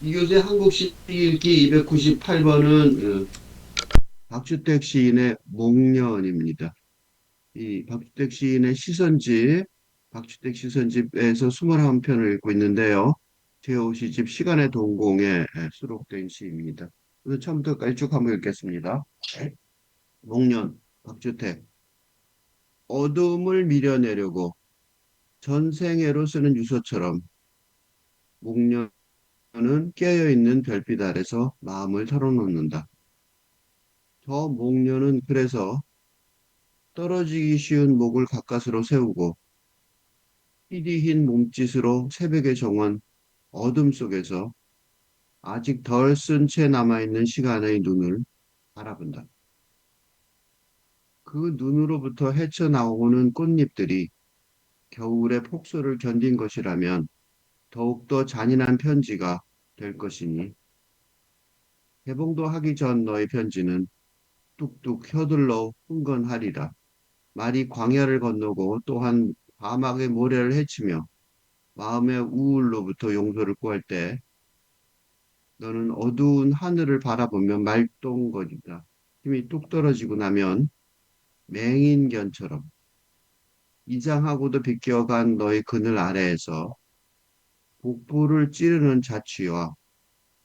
이교재 한국 시읽기 298번은 박주택 시인의 목련입니다. 이 박주택 시인의 시선집, 박주택 시선집에서 21편을 읽고 있는데요. 제5시집 시간의 동공에 수록된 시입니다. 그래서 처음부터 쭉 한번 읽겠습니다. 목련, 박주택. 어둠을 밀어내려고 전생애로 쓰는 유서처럼 목련은 깨어있는 별빛 아래서 마음을 털어놓는다. 저 목련은 그래서 떨어지기 쉬운 목을 가까스로 세우고 피디 흰 몸짓으로 새벽의 정원 어둠 속에서 아직 덜 쓴 채 남아있는 시간의 눈을 바라본다. 그 눈으로부터 헤쳐나오는 꽃잎들이 겨울의 폭소를 견딘 것이라면 더욱더 잔인한 편지가 될 것이니 개봉도 하기 전 너의 편지는 뚝뚝 혀들러 흥건하리라. 말이 광야를 건너고 또한 바막의 모래를 헤치며 마음의 우울로부터 용서를 구할 때 너는 어두운 하늘을 바라보며 말똥거리다. 힘이 뚝 떨어지고 나면 맹인견처럼 이장하고도 비껴간 너의 그늘 아래에서 복부를 찌르는 자취와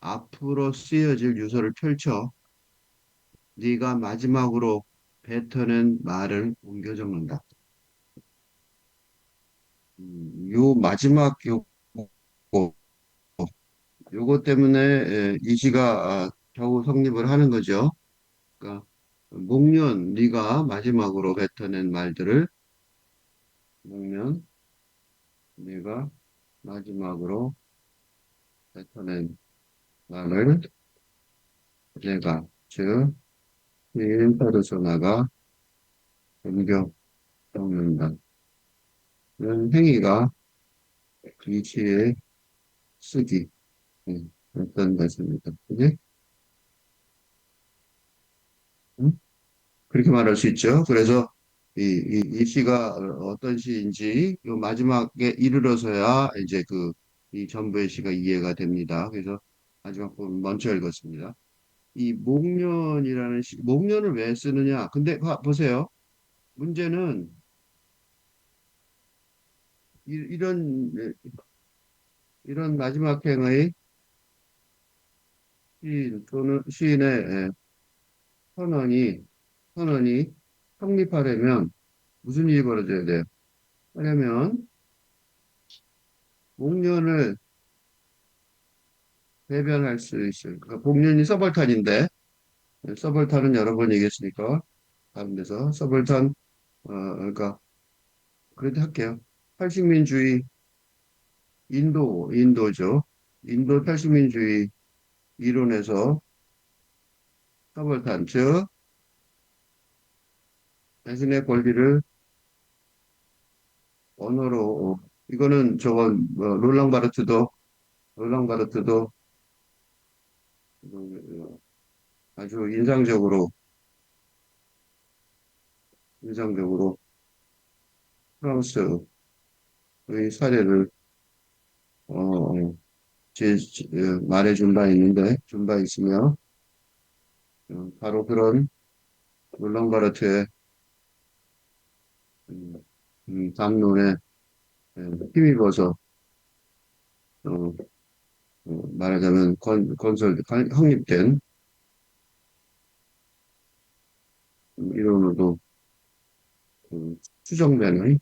앞으로 쓰여질 유서를 펼쳐 네가 마지막으로 뱉어낸 말을 옮겨 적는다. 요 마지막 요거 때문에 이 시가 겨우 성립을 하는 거죠. 그러니까 목련 네가 마지막으로 뱉어낸 말들을 목련 네가 마지막으로 뱉어낸 말을 내가 즉 페르소나가 옮겨 적는다. 이런 행위가 이 시의 쓰기 어떤 것입니다. 그지? 응? 그렇게 말할 수 있죠. 그래서 이 시가 어떤 시인지 요 마지막에 이르러서야 이제 이 전부의 시가 이해가 됩니다. 그래서 마지막 부분 먼저 읽었습니다. 이 목련이라는 목련을 왜 쓰느냐? 근데 보세요. 문제는 이런 이런 마지막 행의 시인 또는 시인의 선언이 선언이 성립하려면 무슨 일이 벌어져야 돼요? 하려면 목련을 대변할 수 있어요. 그러니까 목련이 서벌탄인데 서벌탄은 여러 번 얘기했으니까 다른 데서 서벌탄 그러니까 그래도 할게요. 탈식민주의 인도죠. 인도 탈식민주의 이론에서 서벌탄 즉 자신의 권리를 언어로 이거는 저건 롤랑 바르트도 아주 인상적으로 프랑스의 사례를 어, 어, 말해준 바 있는데 준 바 있으며 바로 그런 롤랑 바르트의 음, 담론에 힘입어서 어, 말하자면 확립된 이론으로도 추정되는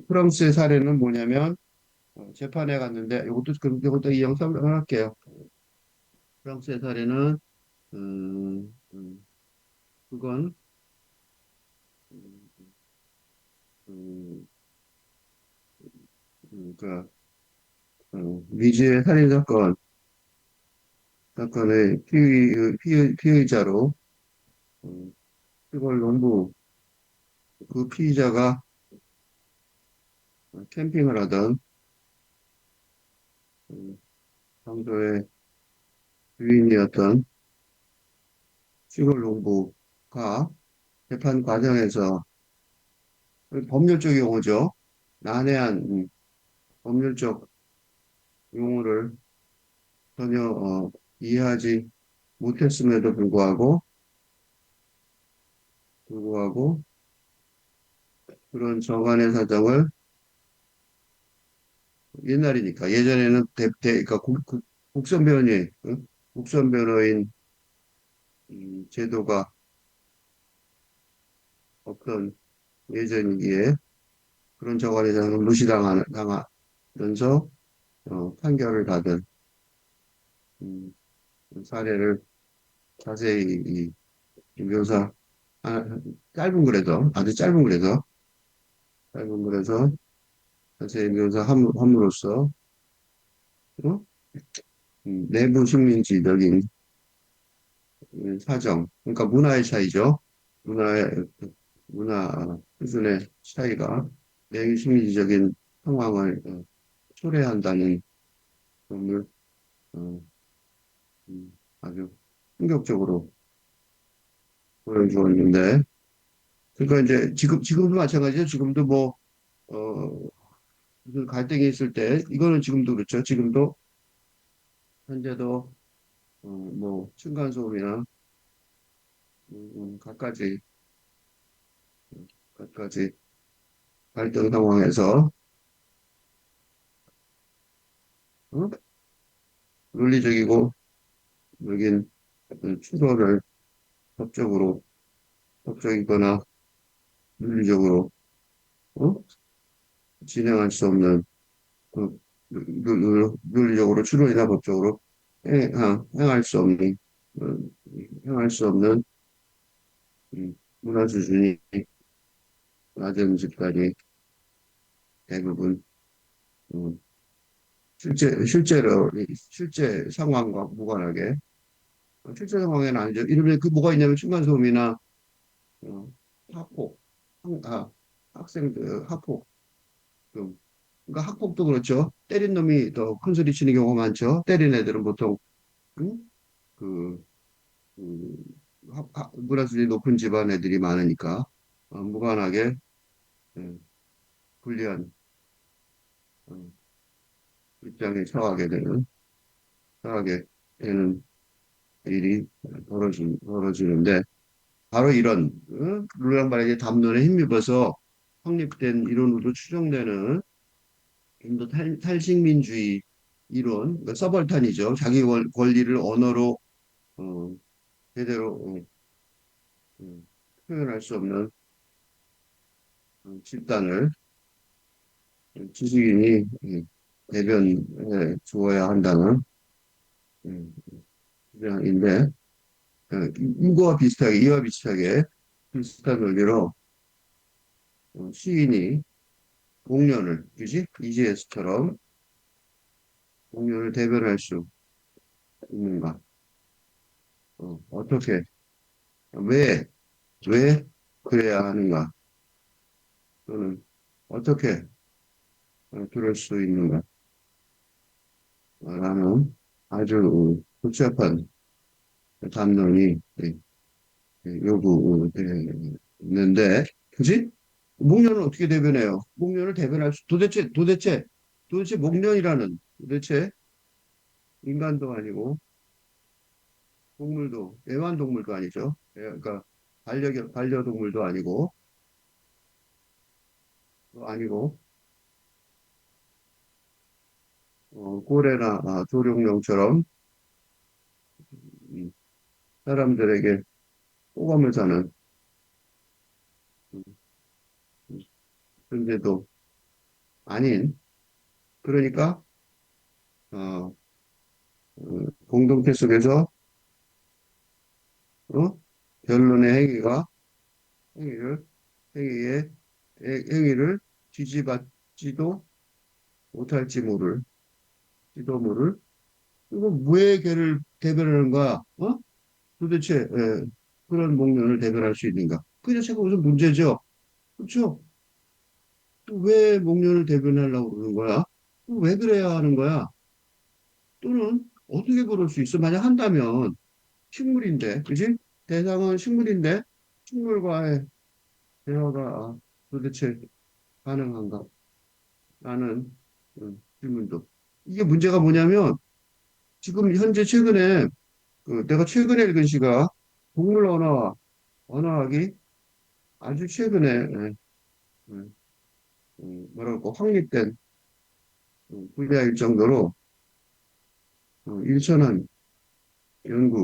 프랑스의 사례는 뭐냐면 재판에 갔는데 이것도 이 영상을 할게요. 프랑스의 사례는 그건 음, 음, 그 미주의 살인 사건의 피의자로 시골 농부 그 피의자가 캠핑을 하던 음, 장소의 주인이었던 시골 농부가 재판 과정에서 법률적 용어죠. 난해한 법률적 용어를 전혀 이해하지 못했음에도 불구하고 그런 정관의 사정을 옛날이니까 예전에는 그러니까 국선 변호인, 응? 국선 변호인 제도가 없던 예전이기에 그런 정관의 사정을 당하면서 판결을 받은 음, 사례를 자세히 이 묘사 아, 짧은 글에서 아주 짧은 글에서 자세히 묘사함으로써 어? 내부 식민지적인 사정, 그러니까 문화의 차이죠. 문화의 문화 수준의 차이가 내부 식민지적인 상황을 초래한다는 점을 어, 아주 충격적으로 보여주었는데, 그러니까 이제 지금도 마찬가지죠. 지금도 뭐 무슨 갈등이 있을 때 이거는 지금도 그렇죠. 지금도 현재도 뭐 층간소음이나 갖가지 갖가지 갈등 상황에서 어? 논리적이고 여긴 추론을 법적으로 법적이거나 윤리적으로 어? 진행할 수 없는 그 윤리적으로 추론이나 법적으로 행할 수 없는 어, 행할 수 없는 문화 수준이 낮은 집단이 대부분 음, 실제 상황과 무관하게 실제 상황에는 아니죠. 이러면 그 뭐가 있냐면 층간소음이나 어, 학폭, 학생들 학폭 좀 그러니까 학폭도 그렇죠. 때린 놈이 더 큰 소리 치는 경우가 많죠. 때린 애들은 보통 응? 그, 그 문화 수준이 높은 집안 애들이 많으니까 무관하게 예, 불리한 어, 입장에 처하게 되는 일이 벌어지는데 바로 이런 룰란 말에게 담론에 힘입어서 확립된 이론으로 추정되는 인도 탈식민주의 이론, 그러니까 서벌탄이죠. 자기 권리를 언어로 어, 제대로 표현할 수 없는 집단을 지식인이 대변해 주어야 한다는 음, 주장인데 이와 비슷하게 비슷한 논리로 시인이 공연을 그지 이지에스처럼 공연을 대변할 수 있는가? 어떻게 왜 왜 그래야 하는가? 또는 어떻게 그럴 수 있는가? 라는 아주 복잡한 담론이 요구되는데, 그지? 목련을 어떻게 대변해요? 목련을 대변할 수, 도대체 목련이라는, 도대체 인간도 아니고, 애완동물도 아니죠. 그러니까 반려동물도 아니고, 고래나 조룡룡처럼 음, 사람들에게 호감을 사는 음, 존재도 아닌, 그러니까, 어, 공동체 속에서, 어? 결론의 행위를, 행위의, 행위를 지지받지도 못할지 모를, 이거 왜 걔를 대변하는 거야? 도대체, 그런 목련을 대변할 수 있는가? 그 자체가 무슨 문제죠? 그렇죠? 또 왜 목련을 대변하려고 그러는 거야? 왜 그래야 하는 거야? 또는 어떻게 그럴 수 있어? 만약 한다면, 식물인데, 그지? 대상은 식물인데, 식물과의 대화가 도대체 가능한가? 라는 질문도. 이게 문제가 뭐냐면, 지금 현재 최근에 내가 최근에 읽은 시가 동물 언어와 언어학이 아주 최근에 뭐랄까 확립된 분야일 정도로 일천한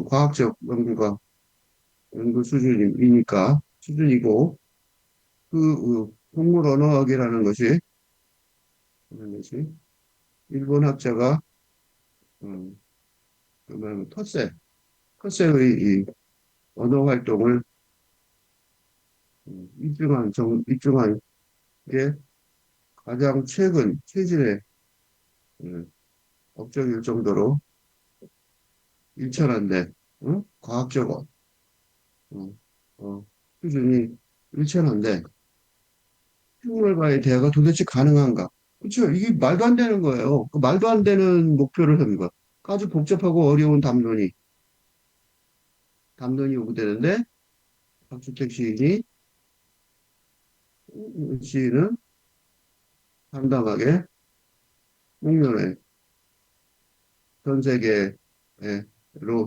과학적 연구가 연구 수준이고 동물 언어학이라는 것이 일본 학자가 음, 그러면 텃새의 이 언어 활동을 입증한 게 가장 최근의 음, 업적일 정도로 일천한데, 과학적 어, 어, 수준이 일천한데, 식물과의 대화가 도대체 가능한가? 그렇죠. 이게 말도 안 되는 거예요. 그 말도 안 되는 목표를 세운 거야. 아주 복잡하고 어려운 담론이 요구되는데, 박주택 시인은 당당하게 목련에 전 세계로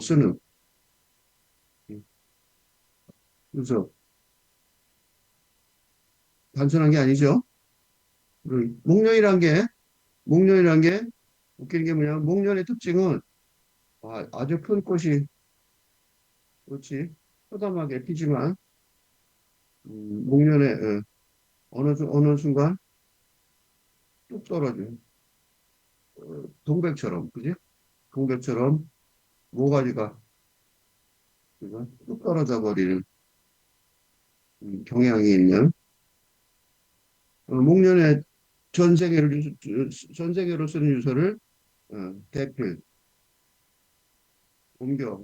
쓰는, 그래서 단순한 게 아니죠. 목련이란 목련이란 게 웃기는 게 뭐냐면, 목련의 특징은 아주 큰 꽃이, 그렇지, 허담하게 피지만, 목련의 어느 순간 뚝 떨어진, 동백처럼, 그지? 동백처럼 모가지가 그죠? 뚝 떨어져 버리는 경향이 있는, 목련의 전 세계로 쓰는 유서를 대필, 옮겨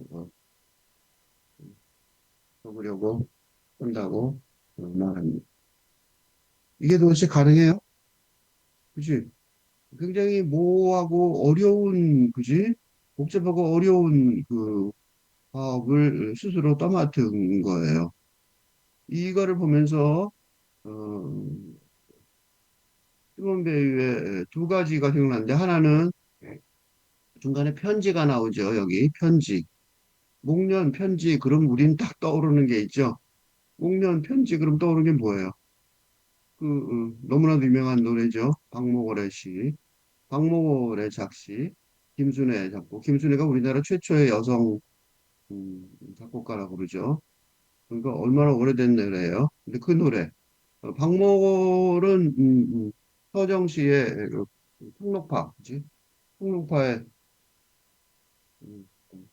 적으려고 한다고 말합니다. 이게 도대체 가능해요? 그지? 굉장히 모호하고 어려운, 그지? 복잡하고 어려운 과업을 스스로 떠맡은 거예요. 이거를 보면서, 어, 시몬 베이의 두 가지가 생각나는데, 하나는 중간에 편지가 나오죠. 여기 편지. 목련 편지, 그럼 우린 딱 떠오르는 게 있죠. 목련 편지, 그럼 떠오르는 게 뭐예요? 너무나도 유명한 노래죠. 박목월의 시. 박목월의 작시. 김순애 작곡. 김순애가 우리나라 최초의 여성 작곡가라고 그러죠. 그러니까 얼마나 오래된 노래예요. 근데 그 노래 박목월은 서정시의 풍록파, 그지? 풍록파의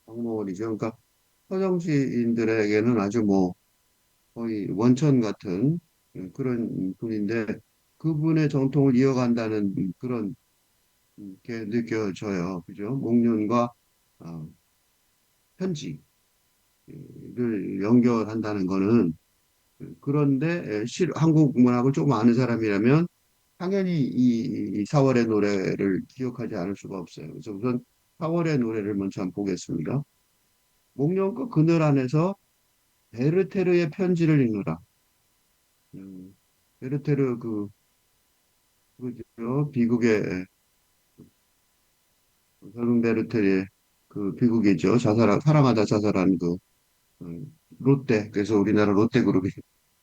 박목월이죠. 그러니까 서정시인들에게는 아주 뭐 거의 원천 같은 그런 분인데 그분의 정통을 이어간다는 그런 게 느껴져요. 그죠? 목련과 어, 편지를 연결한다는 거는 그런데 한국 문학을 조금 아는 사람이라면 당연히 이 4월의 노래를 기억하지 않을 수가 없어요. 그래서 우선 4월의 노래를 먼저 한번 보겠습니다. 목련꽃 그늘 안에서 베르테르의 편지를 읽노라. 음, 베르테르 그죠? 비극의 설문 베르테르의 비극이죠. 사랑하다 자살한 롯데. 그래서 우리나라 롯데 그룹이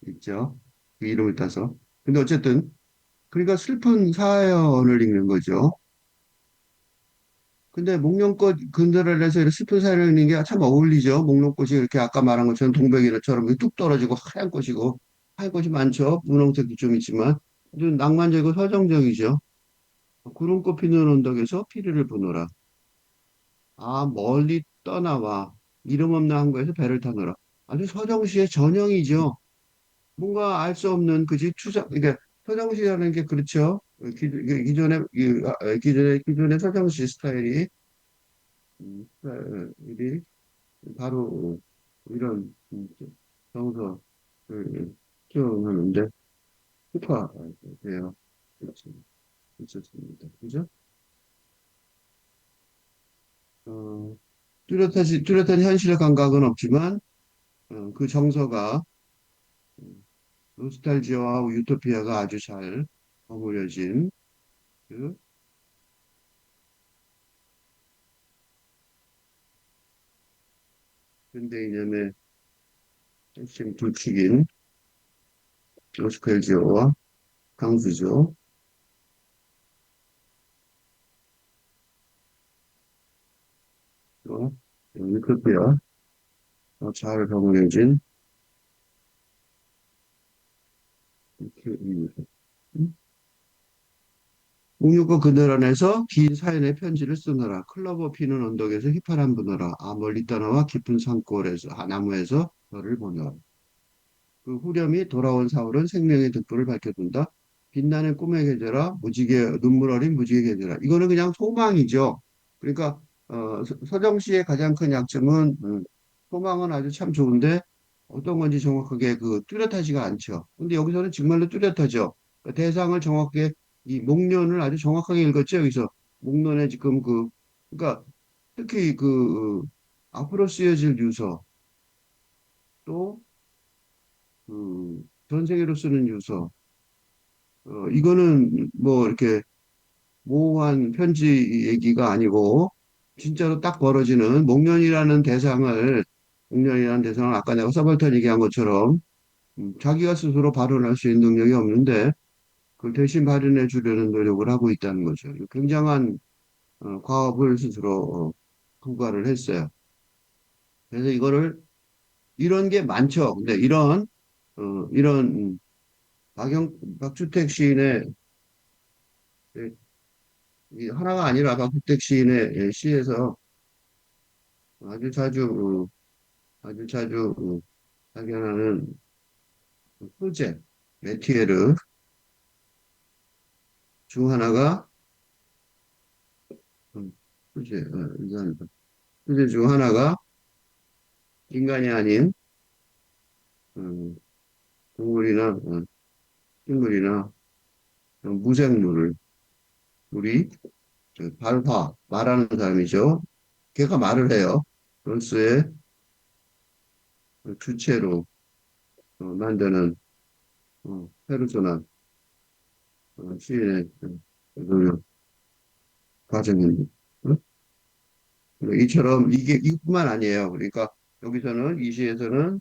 있죠. 그 이름을 따서. 근데 어쨌든 그러니까 슬픈 사연을 읽는 거죠. 근데 목련꽃 그늘을 해서 이렇게 슬픈 사연을 읽는 게 참 어울리죠. 목련꽃이 이렇게 아까 말한 것처럼 동백이처럼 뚝 떨어지고 하얀 꽃이고 하얀 꽃이 많죠. 분홍색도 좀 있지만 아주 낭만적이고 서정적이죠. 구름꽃 피는 언덕에서 피리를 부노라. 아, 멀리 떠나와 이름 없는 항구에서 배를 타노라. 아주 서정시의 전형이죠. 뭔가 알 수 없는 그지 추상 그러니까 서정시라는 게 그렇죠. 기존의 서정시 스타일이 바로 이런 정서를 키워하는데 특화돼요. 그렇죠. 있었습니다. 그죠? 어, 뚜렷한 현실 감각은 없지만 그 정서가 노스탈지아와 유토피아가 아주 잘 버무려진 그 현대 이념의 핵심 두 축인 오스칼 지오와 강수죠. 또 유토피아, 잘 정리해진 옥류권 그늘 안에서 긴 사연의 편지를 쓰느라 클로버 피는 언덕에서 휘파람 부느라 멀리 떠나와 깊은 산골에서 나무에서 너를 보느라 그 후렴이 돌아온 사월은 생명의 등불을 밝혀둔다. 빛나는 꿈의 계절아 무지개 눈물 어린 무지개 계절아 이거는 그냥 소망이죠. 그러니까 서정 씨의 가장 큰 약점은 소망은 아주 참 좋은데 어떤 건지 정확하게 뚜렷하지가 않죠. 근데 여기서는 정말로 뚜렷하죠. 그러니까 대상을 정확하게 이 목련을 아주 정확하게 읽었죠. 여기서 목련에 지금 그러니까 특히 앞으로 쓰여질 유서 또 전세계로 쓰는 유서 이거는 뭐 이렇게 모호한 편지 얘기가 아니고 진짜로 딱 벌어지는 목련이라는 대상을 아까 내가 서벌턴 얘기한 것처럼 자기가 스스로 발언할 수 있는 능력이 없는데 그걸 대신 발현해 주려는 노력을 하고 있다는 거죠. 굉장한 과업을 스스로 부과를 했어요. 그래서 이런 게 많죠. 근데 이런 박주택 시인의 이 하나가 아니라 박주택 시인의 시에서 아주 자주 아주 자주 발견하는 소재, 메티에르 중 하나가 소재, 이건 소재 중 하나가 인간이 아닌 음, 동물이나 식물이나 무생물을 우리 발화 말하는 사람이죠. 걔가 말을 해요. 론스의 주체로 만드는 페르소나 시인의 노력 과정입니다. 어? 이뿐만 아니에요. 그러니까 여기서는 이 시에서는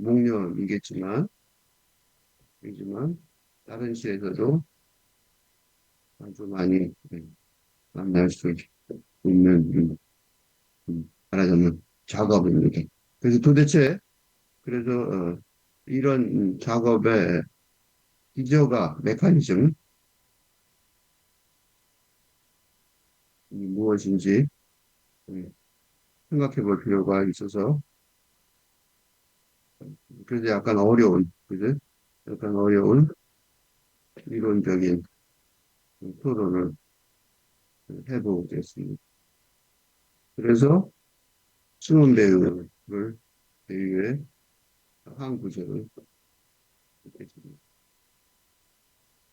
목련이겠지만 이지만 다른 시에서도 아주 많이 만날 수 있는 말하자면 작업입니다. 그래서 도대체 이런 작업의 기저가 메커니즘 무엇인지 생각해 볼 필요가 있어서 그래서 약간 어려운 그죠? 약간 어려운 이론적인 토론을 해보겠습니다. 그래서 숨은 배우의 한 구절을 읽겠습니다.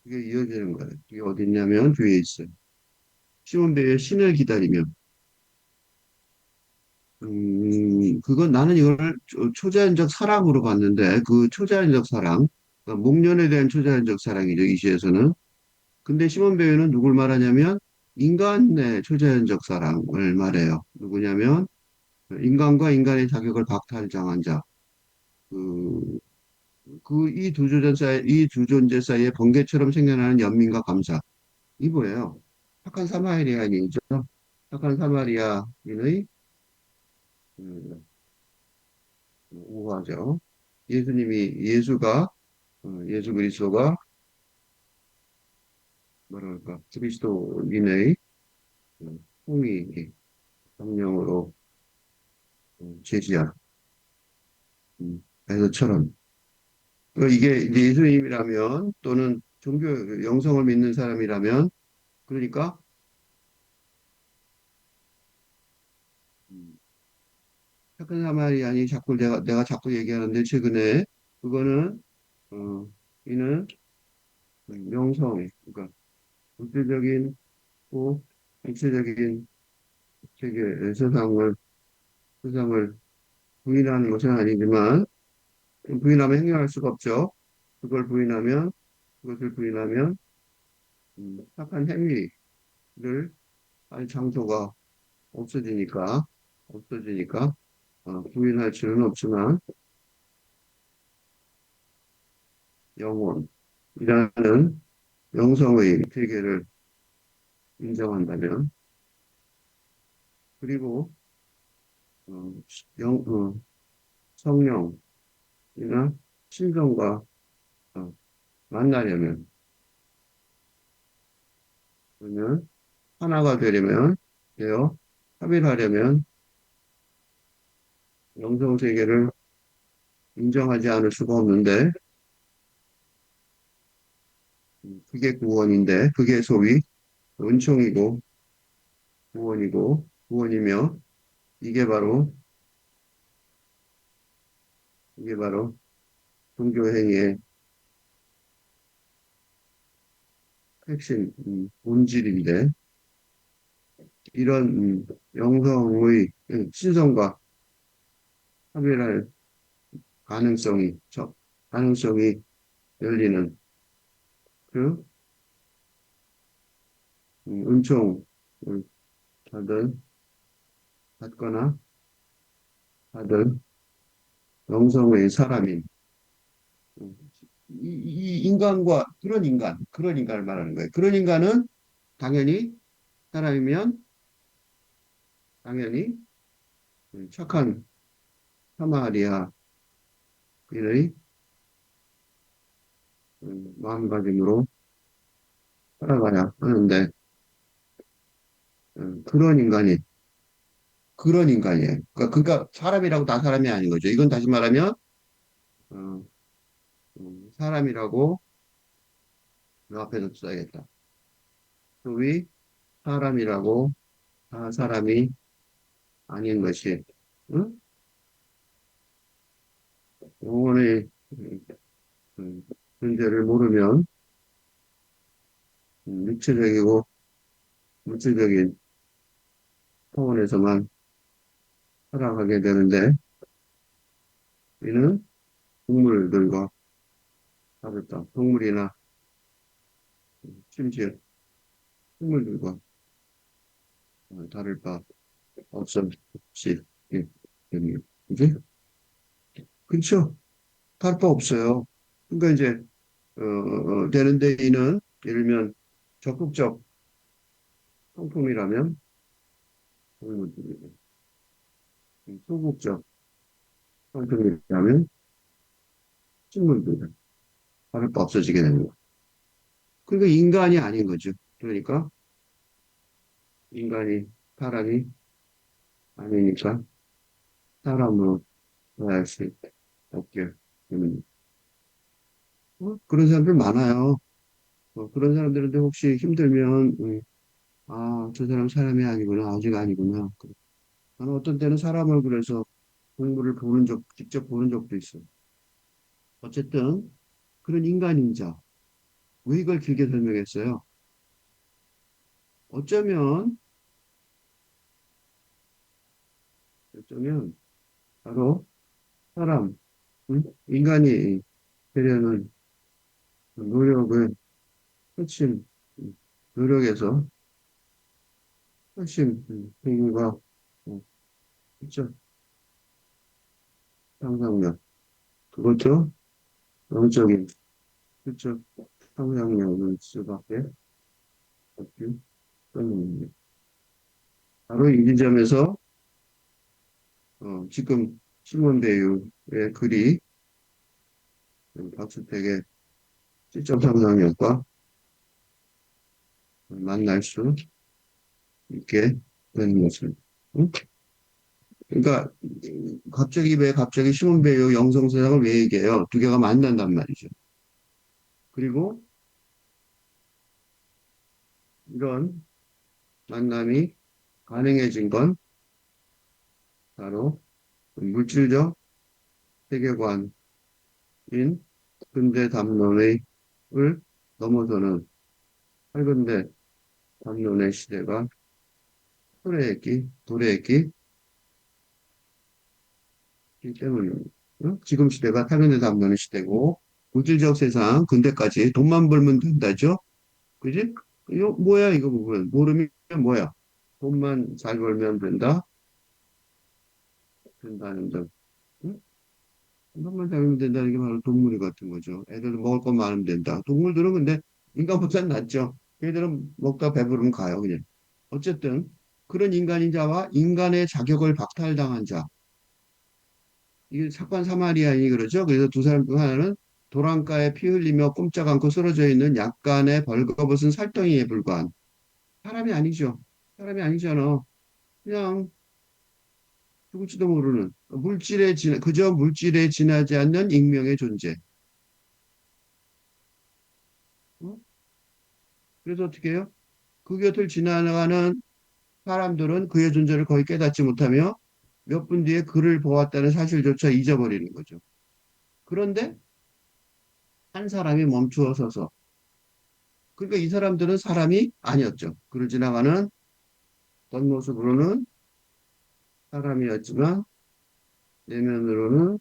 이게 이어지는 거예요. 이게 어디 있냐면 뒤에 있어요. 시몬 배우의 신을 기다리며 그건 나는 이걸 초자연적 사랑으로 봤는데 그 초자연적 사랑 그러니까 목련에 대한 초자연적 사랑이죠. 이 시에서는. 근데 시몬 배우는 누굴 말하냐면 인간의 초자연적 사랑을 말해요. 누구냐면 인간과 인간의 자격을 박탈당한 자. 그, 이 두 존재 사이에 번개처럼 생겨나는 연민과 감사. 이거예요. 착한 사마리아인이죠. 착한 사마리아인의 음, 우화죠. 예수 그리스도가 뭐랄까, 그리스도인의 홍위, 성령으로 제지한, 에서처럼. 이게 이제 예수님이라면 또는 종교 영성을 믿는 사람이라면 그러니까 음, 착한 사마리아니 자꾸 내가 자꾸 얘기하는데 최근에 그거는 어, 이는 명성 그러니까 물질적인 고 육체적인 세계 세상을 부인하는 것은 아니지만 부인하면 행동할 수가 없죠. 그걸 부인하면 그것을 부인하면 착한 행위를 할 장소가 없어지니까 없어지니까 부인할 수는 없지만 영혼이라는 영성의 세계를 인정한다면 그리고 어, 영, 성령이나 신성과 어, 만나려면 그러면 하나가 되어 합일하려면 영성 세계를 인정하지 않을 수가 없는데 그게 구원인데 그게 소위 은총이고 구원이며 이게 바로 이게 바로 종교 행위의 핵심 본질인데 이런 영성의 신성과 합일할 가능성이 가능성이 열리는 그 은총을 다들 받거나 다들 영성의 사람인 음, 이 인간과 그런 인간을 말하는 거예요. 그런 인간은 당연히 사람이면 당연히 착한 사마리아인의 마음가짐으로 살아가야 하는데 그런 그런 인간이에요. 그러니까 사람이라고 다 사람이 아닌 거죠. 이건 다시 말하면 어, 사람이라고 그 앞에서 써야겠다. 소위 사람이라고 다 사람이 아닌 것이 응? 영혼의 음, 존재를 모르면 육체적이고 물질적인 차원에서만 살아가게 되는데 이는 동물들과 다르다. 동물이나 심지어 식물들과 다를 바 없이 예, 됩니다. 이제 그렇죠. 다를 바 없어요. 그러니까 이제 되는데 이는 예를 들면 적극적 상품이라면 동물들이고 소극적 상품이라면 식물들 다를 바 없어지게 됩니다. 그러니까 인간이 아닌 거죠. 그러니까 인간이 사람이 아니니까 사람으로 대할 수 없게 되는 그런 사람들 많아요. 그런 사람들한테 혹시 힘들면 저 사람 사람이 아니구나 아직 아니구나. 나는 어떤 때는 사람 얼굴에서 동물을 직접 보는 적도 있어. 어쨌든 그런 인간인자 왜 이걸 길게 설명했어요? 어쩌면 어쩌면 바로 사람 인간이 되려는 노력을 핵심 노력에서 핵심 행위가 직접 상상력 그것도 영적인 직접 상상력을 수밖에 없기 때문입니다. 바로 이 지점에서 지금 시몬 배유의 글이 박수택의 직접 상상력과 만날 수 있게 되는 것을. 응? 그러니까 왜 갑자기 시몬 배유 영성세상을 왜 얘기해요? 두 개가 만난단 말이죠. 그리고 이런 만남이 가능해진 건 바로 물질적 세계관인 근대 담론의 을 넘어서는 팔근대 담론의 시대가 도래했기 때문입니다. 지금 시대가 팔근대 담론의 시대고 물질적 세상 근대까지 돈만 벌면 된다죠. 그지? 이거 뭐야 이거 부분 모르면 뭐야? 돈만 잘 벌면 된다. 된다는 점. 응? 이것만 잡으면 된다는 게 바로 동물 같은 거죠. 애들은 먹을 것만 많으면 된다. 동물들은 근데 인간보다는 낫죠. 걔들은 먹다 배부르면 가요, 그냥. 어쨌든 그런 인간인 자와 인간의 자격을 박탈당한 자. 이게 사건 사마리아인이 그러죠. 그래서 두 사람 중 하나는 도랑가에 피 흘리며 꼼짝 않고 쓰러져 있는 약간의 벌거벗은 살덩이에 불과한 사람이 아니죠. 사람이 아니잖아. 그냥 죽을지도 모르는 그저 물질에 지나지 않는 익명의 존재. 어? 그래서 어떻게 해요? 그 곁을 지나가는 사람들은 그의 존재를 거의 깨닫지 못하며 몇 분 뒤에 그를 보았다는 사실조차 잊어버리는 거죠. 그런데 한 사람이 멈추어 서서 그러니까 이 사람들은 사람이 아니었죠. 그를 지나가는 겉모습으로는 사람이었지만 내면으로는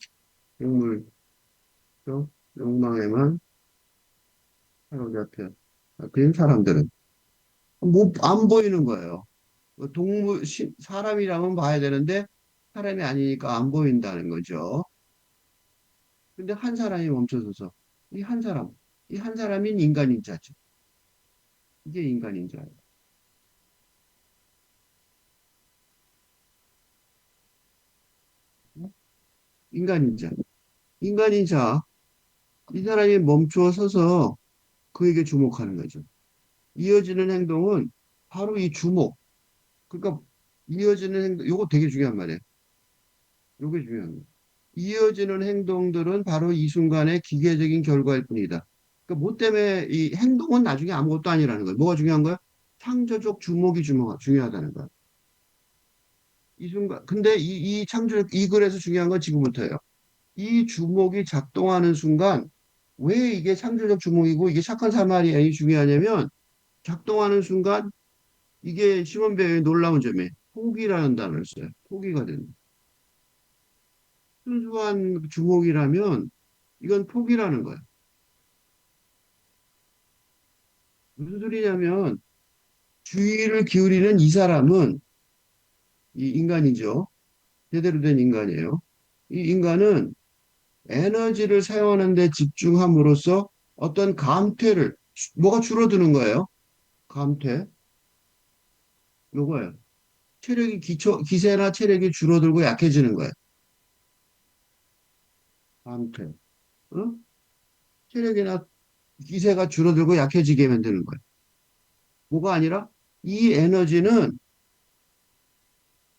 동물적 욕망에만 사로잡혀 그 사람들은 뭐 안 보이는 거예요. 사람이라면 봐야 되는데 사람이 아니니까 안 보인다는 거죠. 근데 한 사람이 멈춰서서 이 한 사람, 이 한 사람인 인간인자죠. 이게 인간인자예요. 인간인자. 인간인자. 이 사람이 멈추어 서서 그에게 주목하는 거죠. 이어지는 행동은 바로 이 주목. 그러니까 이어지는 행동, 요거 되게 중요한 말이에요. 요게 중요한 거예요. 이어지는 행동들은 바로 이 순간의 기계적인 결과일 뿐이다. 그러니까 뭐 때문에 이 행동은 나중에 아무것도 아니라는 거예요. 뭐가 중요한 거야? 창조적 주목이 중요하다는 거야. 이 순간. 근데 이 창조적, 이 글에서 중요한 건 지금부터예요. 이 주목이 작동하는 순간, 왜 이게 창조적 주목이고 이게 착한 사마리아인이 중요하냐면, 작동하는 순간, 이게 시몬 배의 놀라운 점이 포기라는 단어를 써요. 포기가 된다. 순수한 주목이라면, 이건 포기라는 거예요. 무슨 소리냐면, 주의를 기울이는 이 사람은, 이 인간이죠. 제대로 된 인간이에요. 이 인간은 에너지를 사용하는 데 집중함으로써 어떤 감퇴를, 뭐가 줄어드는 거예요? 감퇴. 요거예요. 기세나 체력이 줄어들고 약해지는 거예요. 감퇴. 어? 체력이나 기세가 줄어들고 약해지게 만드는 거예요. 뭐가 아니라 이 에너지는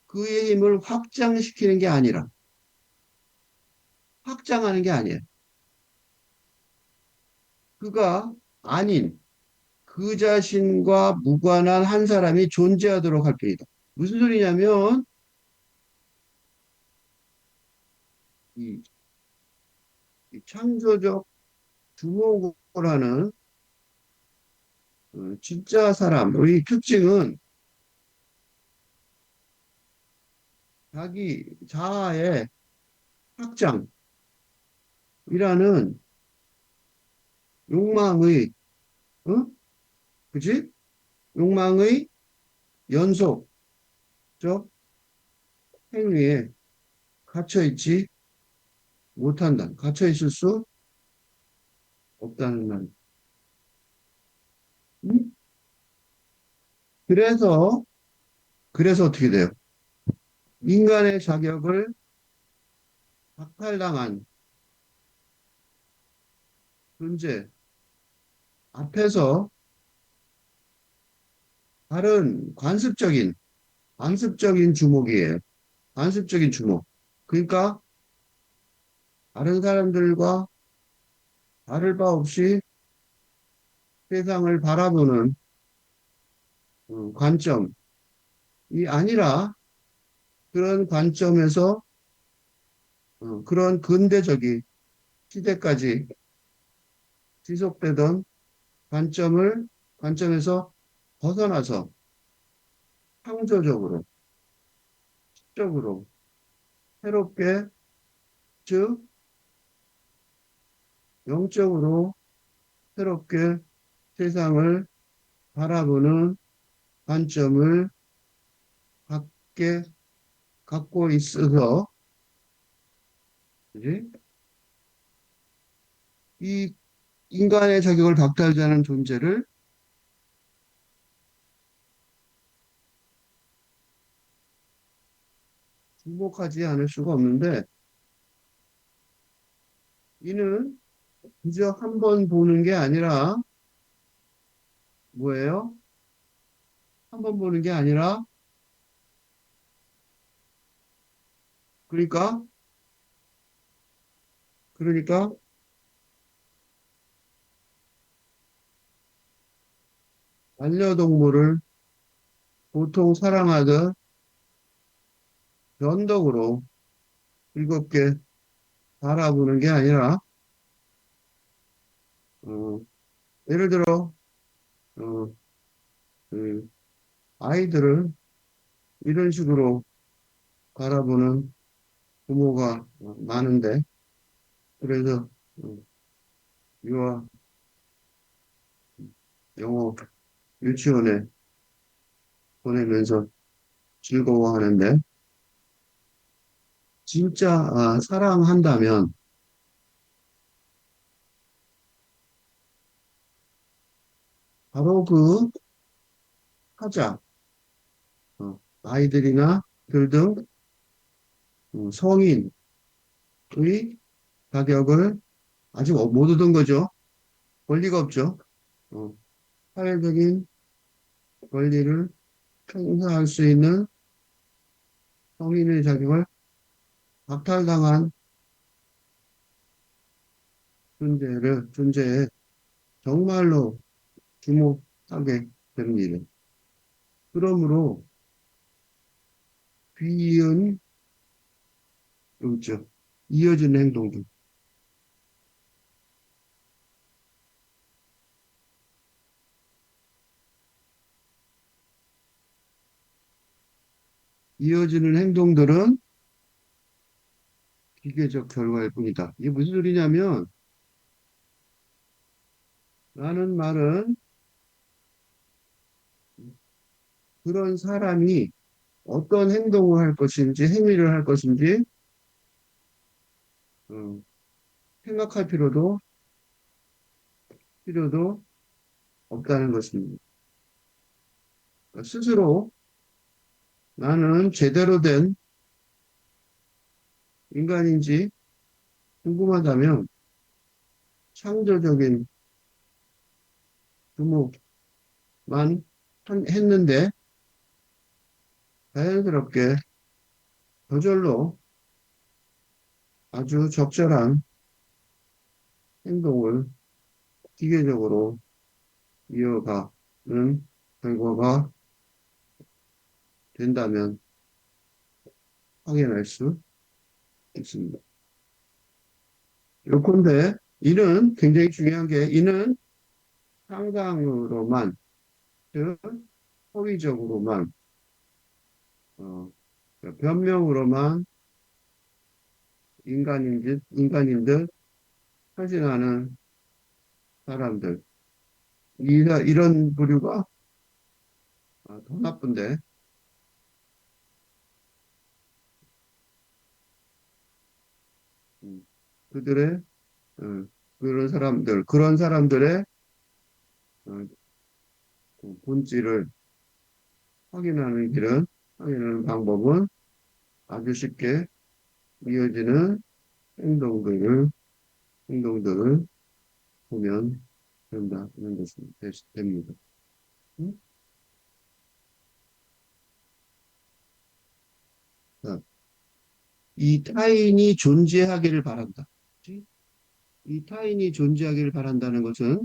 그의 힘을 확장시키는 게 아니라 확장하는 게 아니에요. 그가 아닌 그 자신과 무관한 한 사람이 존재하도록 할 뿐이다. 무슨 소리냐면 이, 이 창조적 주목을 하는 진짜 사람의 특징은 자기 자아의 확장이라는 욕망의, 어? 그지? 욕망의 연속적 행위에 갇혀있지 못한다. 갇혀있을 수 없다는 말. 음? 그래서, 그래서 어떻게 돼요? 인간의 자격을 박탈당한 존재 앞에서 다른 관습적인 주목이에요. 관습적인 주목. 그러니까 다른 사람들과 다를 바 없이 세상을 바라보는 관점이 아니라 그런 관점에서 그런 근대적인 시대까지 지속되던 관점에서 벗어나서 창조적으로, 시적으로, 새롭게, 즉, 영적으로 새롭게 세상을 바라보는 관점을 갖게, 갖고 있어서 그지? 이 인간의 자격을 박탈하는 존재를 주목하지 않을 수가 없는데, 이는 그저 한 번 보는 게 아니라, 뭐예요? 한 번 보는 게 아니라, 그러니까, 그러니까, 반려동물을 보통 사랑하듯 변덕으로 즐겁게 바라보는 게 아니라, 어, 예를 들어, 어, 그 아이들을 이런 식으로 바라보는 부모가 많은데, 그래서 어, 유아, 영어 유치원에 보내면서 즐거워하는데, 진짜 사랑한다면 바로 그 타자, 아이들이나 들등 성인의 자격을 아직 못 얻은 거죠. 권리가 없죠. 어, 사회적인 권리를 행사할 수 있는 성인의 자격을 박탈당한 존재에 정말로 주목하게 됩니다. 그러므로 귀이은 있죠. 이어진 행동들. 이어지는 행동들은 기계적 결과일 뿐이다. 이게 무슨 소리냐면, 라는 말은 그런 사람이 어떤 행동을 할 것인지, 행위를 할 것인지, 어, 생각할 필요도 없다는 것입니다. 그러니까 스스로 나는 제대로 된 인간인지 궁금하다면 창조적인 주목만 했는데 자연스럽게 저절로 아주 적절한 행동을 기계적으로 이어가는 결과가 된다면 확인할 수 있습니다. 요컨대 이는 굉장히 중요한 게 이는 상상으로만, 즉 호의적으로만, 어, 변명으로만 인간인 듯 사진하는 사람들. 이런 부류가 더 나쁜데, 음, 그들의, 어, 그런 사람들의 어, 그 본질을 확인하는 방법은 아주 쉽게 이어지는 행동들을 보면 된다는 것이 됩니다. 음? 자, 이 타인이 존재하기를 바란다. 그치? 이 타인이 존재하기를 바란다는 것은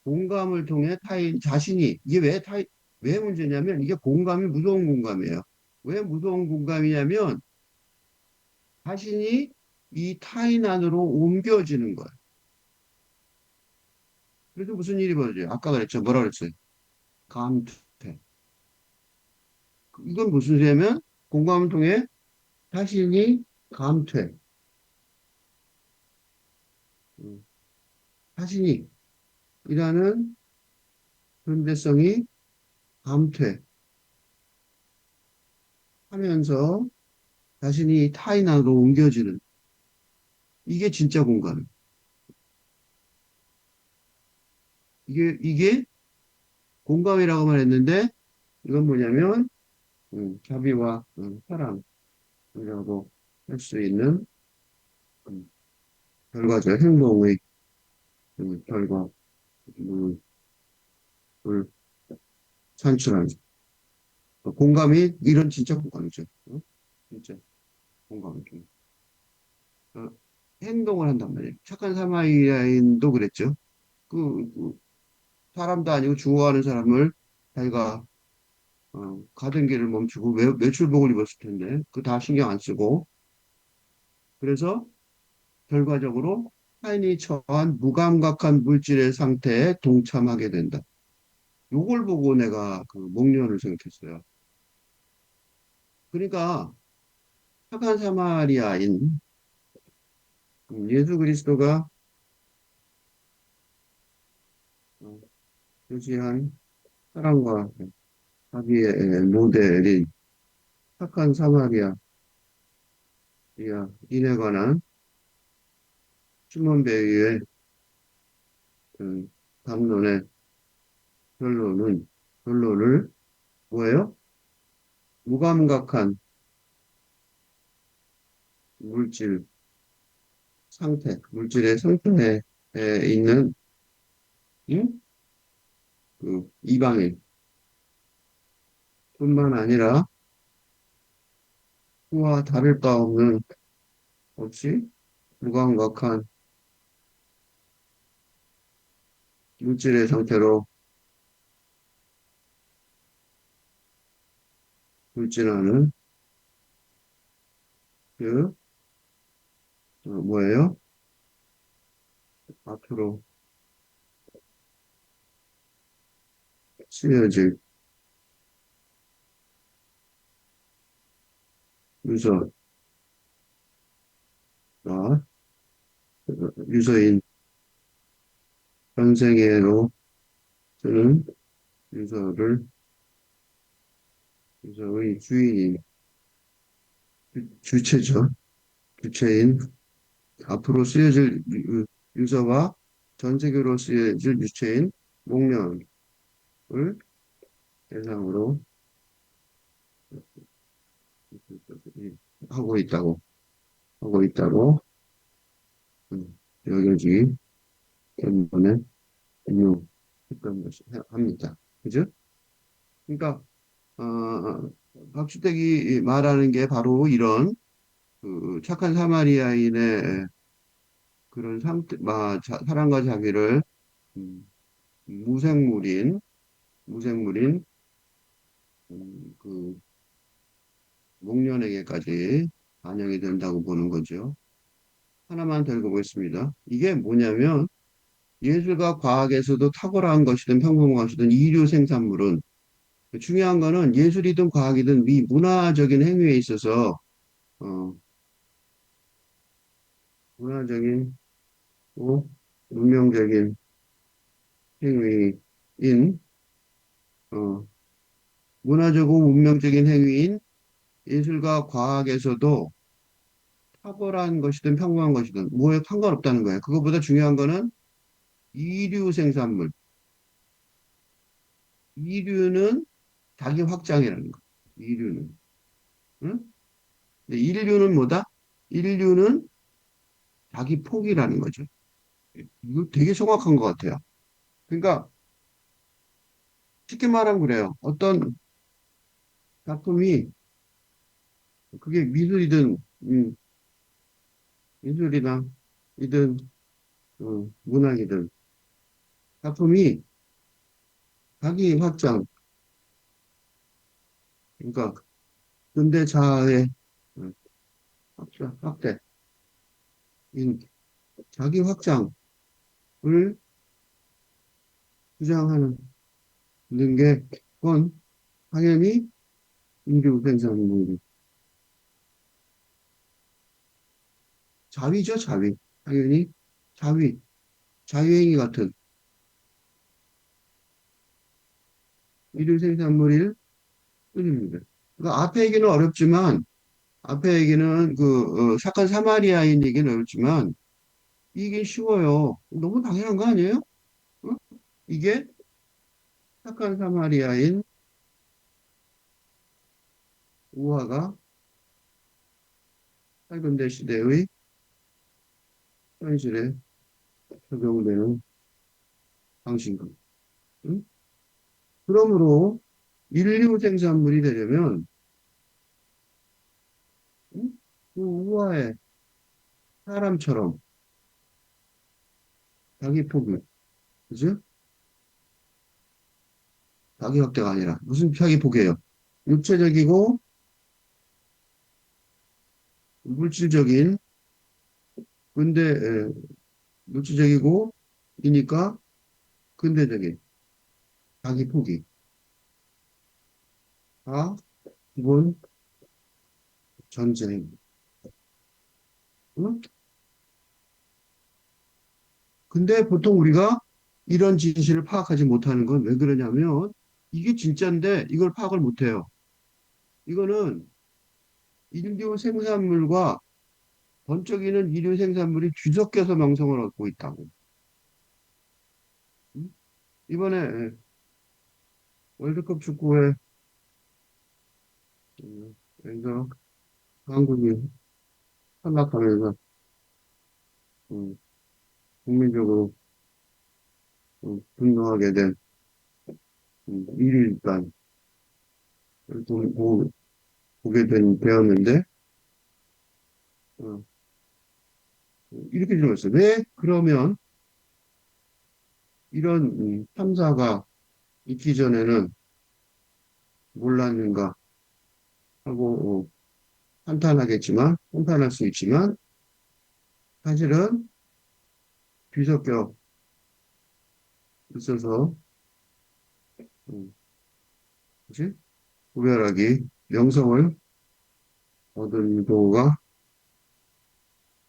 공감을 통해 타인 자신이 이게 왜 문제냐면 이게 공감이 무서운 공감이에요. 왜 무서운 공감이냐면 자신이 이 타인 안으로 옮겨지는 거예요. 그래서 무슨 일이 벌어져요? 아까 그랬죠. 뭐라 그랬어요? 감퇴. 이건 무슨 소리냐면 공감을 통해 자신이 감퇴. 음, 자신이 이라는 존재성이 감퇴하면서 자신이 타인 안으로 옮겨지는. 이게 진짜 공감. 이게 공감이라고만 했는데, 이건 뭐냐면, 자비와 사랑이라고 할 수 있는 음, 결과죠. 행동의 결과, 를 산출하는. 공감이, 이런 진짜 공감이죠. 진짜 공감이죠. 어, 행동을 한단 말이에요. 착한 사마리아인도 그랬죠. 그 사람도 아니고 죽어가는 사람을 자기가 가던 길을 멈추고 외출복을 입었을 텐데 그 다 신경 안 쓰고 그래서 결과적으로 타인이 처한 무감각한 물질의 상태에 동참하게 된다. 요걸 보고 내가 그 목련을 생각했어요. 그러니까 착한 사마리아인 예수 그리스도가 어, 표시한 사랑과 자비의 모델인 착한 사마리아인에 관한 시몬 베이의 그 담론의 결론을 뭐예요? 무감각한 물질 물질의 상태에 있는 음? 그 이방인 뿐만 아니라 그와 다를 바 없는 없이 무감각한 물질의 상태로 물질하는 그 뭐예요? 앞으로 쓰여질 유서가 유서인 현생애로 쓰는 유서를 유서의 주인인 주체죠. 주체인 앞으로 쓰여질 유서와 전 세계로 쓰여질 유체인 목련을 대상으로 하고 있다고 하고 있다고 여겨지기 때문에 중요했던 것이 합니다. 그죠? 그러니까 박주택이 말하는 게 바로 이런 그 착한 사마리아인의 그런 상태, 사랑과 자비를 음, 무생물인 무생물인 그 목련에게까지 반영이 된다고 보는 거죠. 하나만 더 읽어보겠습니다. 이게 뭐냐면 예술과 과학에서도 탁월한 것이든 평범한 것이든 이류 생산물은 중요한 거는 예술이든 과학이든 이 문화적인 행위에 있어서 어, 문화적인 또 문명적인 행위인 어, 문화적이고 문명적인 행위인 예술과 과학에서도 탁월한 것이든 평범한 것이든 뭐에 상관없다는 거예요. 그것보다 중요한 거는 이류 생산물. 이류는 자기 확장이라는 거. 이류는. 응? 근데 인류는 뭐다? 인류는 자기 폭이라는 거죠. 이거 되게 정확한 것 같아요. 그러니까 쉽게 말하면 그래요. 어떤 작품이 그게 미술이든 미술이나 이든 문학이든 작품이 자기 확장, 그러니까 근대 자아의 음, 확대인 자기 확장을 주장하는 게 그건 당연히 인류 생산물 자위죠, 자위. 당연히 자위, 자유행위 같은 인류 생산물일 뿐입니다. 그러니까 앞에 얘기는 어렵지만 앞에 얘기는 착한 사마리아인 얘기는 어렵지만 이게 쉬워요. 너무 당연한 거 아니에요? 어? 이게 착한 사마리아인 우화가 살근대 시대의 현실에 적용되는 방식입니다. 응? 그러므로 인류 생산물이 되려면 응? 그 우화의 사람처럼 자기 포기, 그죠? 자기 확대가 아니라 무슨 자기 포기예요? 육체적이고 물질적인 근대 물질적이고 이니까 근대적인 자기 포기가 기본 전쟁. 응? 근데 보통 우리가 이런 진실을 파악하지 못하는 건 왜 그러냐면 이게 진짜인데 이걸 파악을 못해요. 이거는 인류 생산물과 번쩍이는 인류 생산물이 뒤섞여서 명성을 얻고 있다고. 응? 이번에 월드컵 축구에 그래서 한국이 탈락하면서 음, 국민적으로 분노하게 된 일일단 보게 된 되었는데 어, 이렇게 들었어요. 왜 그러면 이런 참사가 있기 전에는 몰랐는가 하고 한탄할 수 있지만 사실은 뒤섞여 있어서 음, 뭐지? 구별하기 명성을 얻은 경우가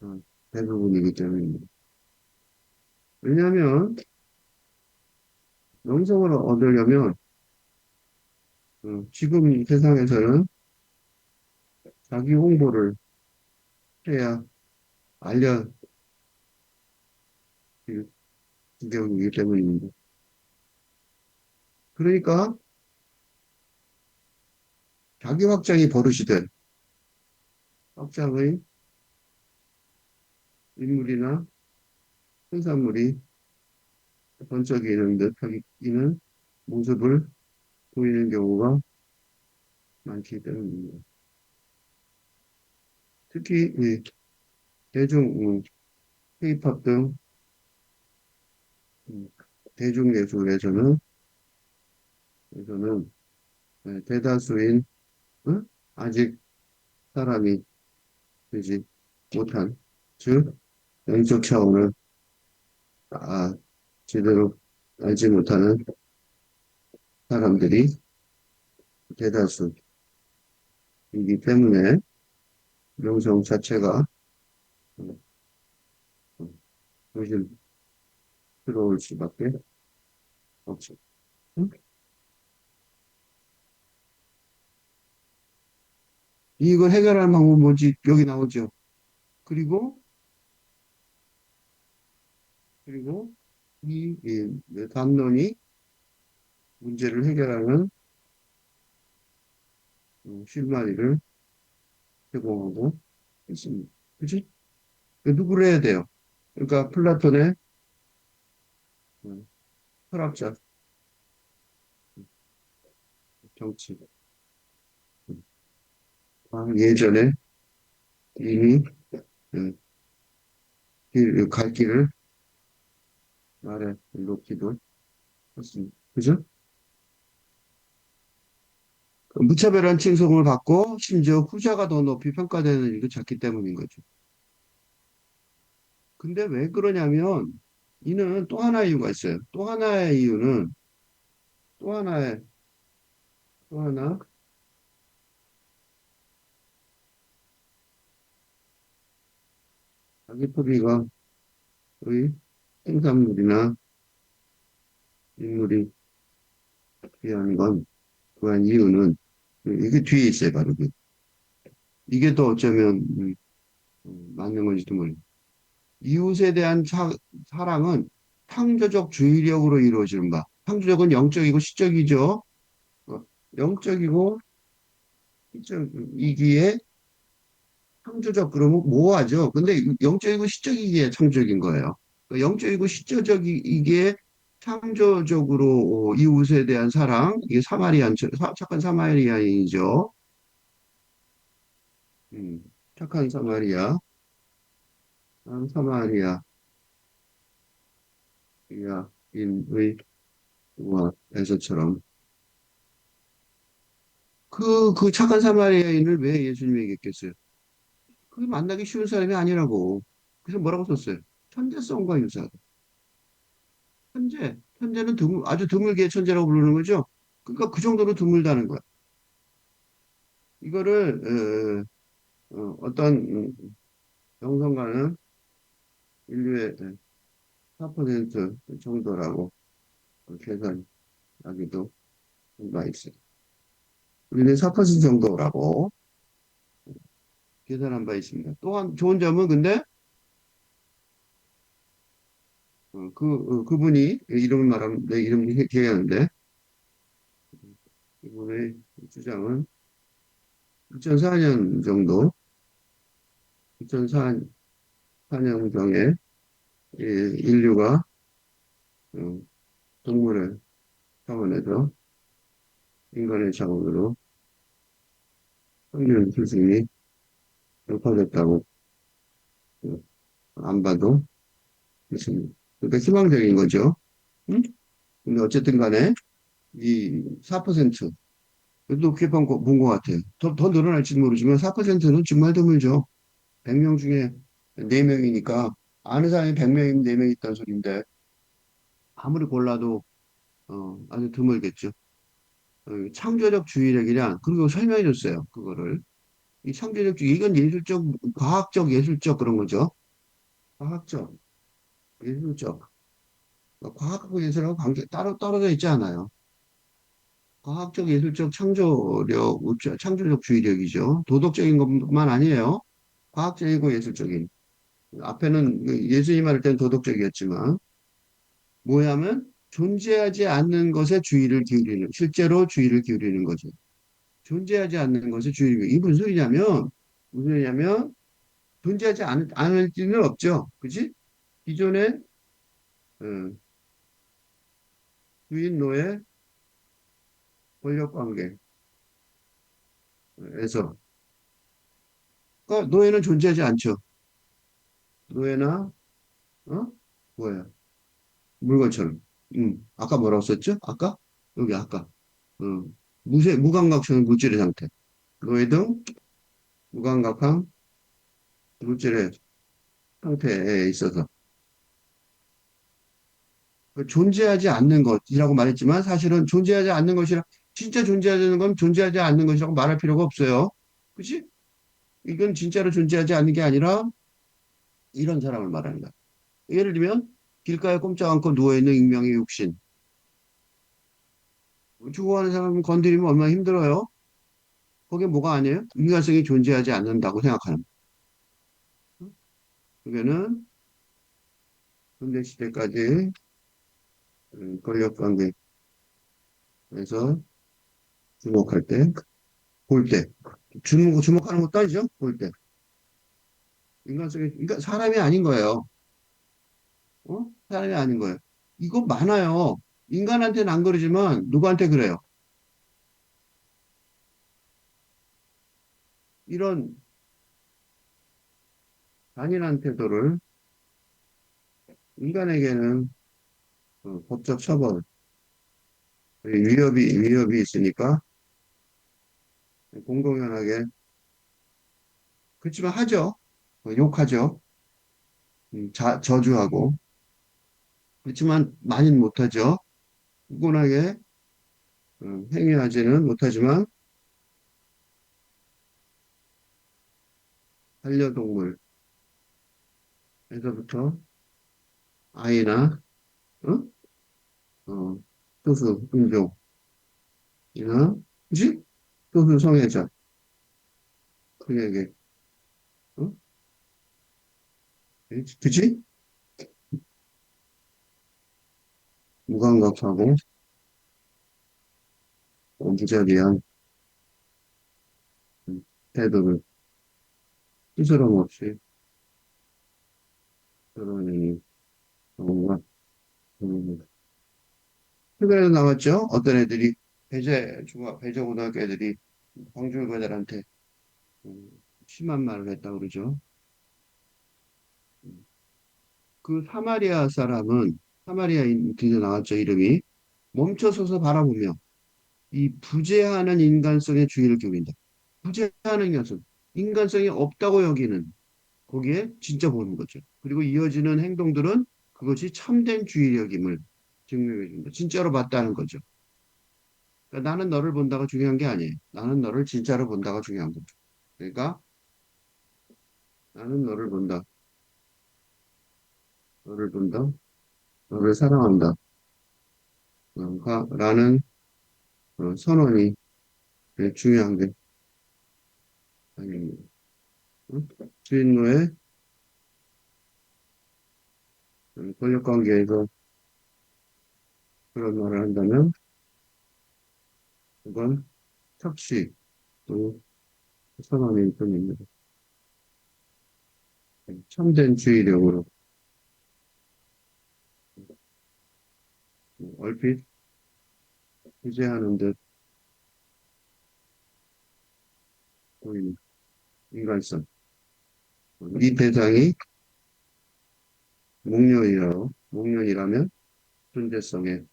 어, 대부분이기 때문입니다. 왜냐하면 명성을 얻으려면 지금 이 세상에서는 자기 홍보를 해야 알려지기 지경이기 때문입니다. 그러니까 자기 확장이 버릇이 된 확장의 인물이나 생산물이 번쩍이는 듯하기는 모습을 보이는 경우가 많기 때문입니다. 특히 이 대중 K-팝 등 음, 대중예술에서는 대다수인 아직 사람이 되지 못한 즉 영적 차원을 아, 제대로 알지 못하는 사람들이 대다수이기 때문에 명성 자체가 음, 조심스러울 수밖에 없죠. 음? 이걸 해결할 방법은 뭔지 여기 나오죠. 그리고 그리고 이 담론이 문제를 해결하는 실마리를 제공하고 있습니다. 그치? 누구를 해야 돼요? 그러니까 플라톤의 음, 철학자, 정치. 예전에 이미 음, 갈 길을 말해 놓기도 했습니다. 그죠? 무차별한 칭송을 받고 심지어 후자가 더 높이 평가되는 일도 잦기 때문인 거죠. 근데 왜 그러냐면 이는 또 하나의 이유가 있어요. 또 하나의 또 하나 자기 소비가 의 생산물이나 인물이 필요한 건 그한 이유는 이게 뒤에 있어요, 바로 그. 이게 더 어쩌면 맞는 건지도 모르겠어요. 이웃에 대한 사랑은 창조적 주의력으로 이루어지는 바. 창조적은 영적이고 시적이죠. 어, 영적이고 시적이기에 창조적 그러면 모호하죠. 근데 영적이고 시적이기에 창조적인 거예요. 그러니까 영적이고 시적이기에 창조적으로 이웃에 대한 사랑, 이게 착한 사마리아인이죠. 음, 착한 사마리아인의 에서처럼 그 착한 사마리아인을 왜 예수님이 얘기했겠어요? 그게 만나기 쉬운 사람이 아니라고. 그래서 뭐라고 썼어요? 천재성과 유사하다. 천재는 아주 드물게 천재라고 부르는 거죠. 그러니까 그 정도로 드물다는 거야. 이거를 떤 영성가는 인류의 4% 정도라고 계산하기도 한 바 있어요. 우리는 4% 정도라고 계산한 바 있습니다. 또한 좋은 점은 근데 그분이 이름을 말하면 내 이름 기억이 안 나는데 이분의 주장은 2004년 정도, 2004년경에 인류가 어, 동물의 차원에서 인간의 차원으로 평균 수준이 높아졌다고 안 봐도 있습니다. 그러니까 희망적인 거죠. 응? 근데 어쨌든 간에 이 4% 높게 본것 같아요. 더 늘어날지는 모르지만 4%는 정말 드물죠. 100명 중에 4명이니까 아는 사람이 100명이면 4명 있다는 소리인데 아무리 골라도 아주 드물겠죠. 창조적 주의력이란 그리고 설명해 줬어요. 그거를. 이 창조적 주의 이건 예술적, 과학적, 예술적 그런 거죠. 과학적, 예술적. 과학하고 예술하고 따로 떨어져 있지 않아요. 과학적, 예술적 창조적 주의력이죠. 도덕적인 것만 아니에요. 과학적이고 예술적인. 앞에는 그 예수님 할 때는 도덕적이었지만, 뭐냐면, 존재하지 않는 것에 실제로 주의를 기울이는 거죠. 존재하지 않는 것에 주의를, 이게 무슨 소리냐면, 존재하지 않을 리는 없죠. 그지? 기존의, 어, 주인, 노예, 권력 관계에서, 그러니까 노예는 존재하지 않죠. 노예나, 어? 뭐야? 물건처럼. 아까 뭐라고 썼죠? 여기 아까. 무감각성 물질의 상태. 노예 등 무감각한 물질의 상태에 있어서 그 존재하지 않는 것이라고 말했지만 사실은 존재하지 않는 것이라 진짜 존재하지 않는 건 존재하지 않는 것이라고 말할 필요가 없어요. 그치? 이건 진짜로 존재하지 않는 게 아니라 이런 사람을 말하는 거야. 예를 들면 길가에 꼼짝 않고 누워있는 익명의 육신. 죽어가는 사람 건드리면 얼마나 힘들어요? 그게 뭐가 아니에요? 인간성이 존재하지 않는다고 생각하는 거예요. 그게는 현대 시대까지 권력 관계에서 주목할 때, 볼 때, 주목하는 것도 아니죠? 볼 때. 그러니까 사람이 아닌 거예요. 사람이 아닌 거예요. 이거 많아요. 인간한테는 안 그러지만 누구한테 그래요? 이런 잔인한 태도를 인간에게는 법적 처벌, 위협이 있으니까 공공연하게 그렇지만 하죠. 욕하죠. 저주하고. 그렇지만 많이는 못하죠. 꾸준하게 행위하지는 못하지만 반려동물에서부터 아이나 어? 소수 인종이나 그지? 소수 성애자 그에게, 어? 그치? 무감각하고, 무자비한 태도를 스스럼 없이 드러내는 경우가 최근에도 나왔죠? 어떤 애들이 배제고등학교 애들이 광주교사들한테 음, 심한 말을 했다고 그러죠. 그 사마리아 사람은 사마리아인 뒤에 나왔죠, 이름이. 멈춰서서 바라보며 이 부재하는 인간성에 주의를 기울인다. 부재하는 인간성, 인간성이 없다고 여기는 거기에 진짜 보는 거죠. 그리고 이어지는 행동들은 그것이 참된 주의력임을 증명해 준다. 진짜로 봤다는 거죠. 그러니까 나는 너를 본다가 중요한 게 아니에요. 나는 너를 진짜로 본다가 중요한 거죠. 그러니까 나는 너를 본다. 너를 본다. 너를 사랑한다. 라는 선언이 중요한 게 아닙니다. 응? 주인과의 권력관계에서 그런 말을 한다면 그건 착시 또 선언일 뿐입니다. 참된 주의력으로 얼핏 기재하는 듯 보이는 인간성. 이 대상이 목련이라면 존재성에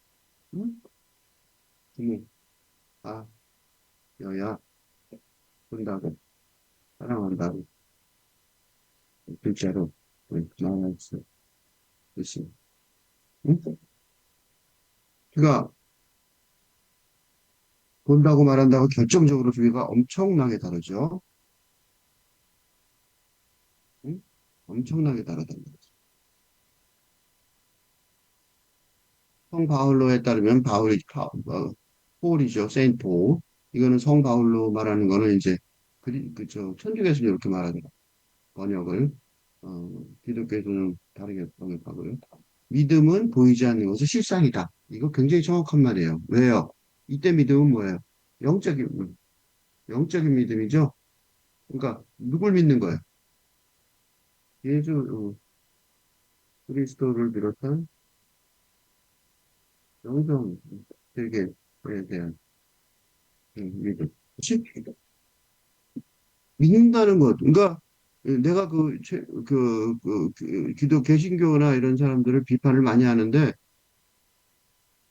응? 부모, 아, 여야 본다고 사랑한다고 글자로 말할 수 있습니다. 응? 그러니까 본다고 말한다고 결정적으로 주의가 엄청나게 다르죠. 응? 엄청나게 다르다는 거죠. 성 바울로에 따르면 폴이죠. 세인트 폴. 이거는 성 바울로 말하는 거는 이제 그저 천주교에서 이렇게 말하더라. 번역을 기독교에서는 다르게 번역하고요. 믿음은 보이지 않는 것은 실상이다. 이거 굉장히 정확한 말이에요. 왜요? 이때 믿음은 뭐예요? 영적인 영적인 믿음이죠. 그러니까 누굴 믿는 거예요? 예수 그리스도를 비롯한 영성 세계에 대한 믿음. 그치? 믿는다는 것. 그러니까 내가 기독 개신교나 이런 사람들을 비판을 많이 하는데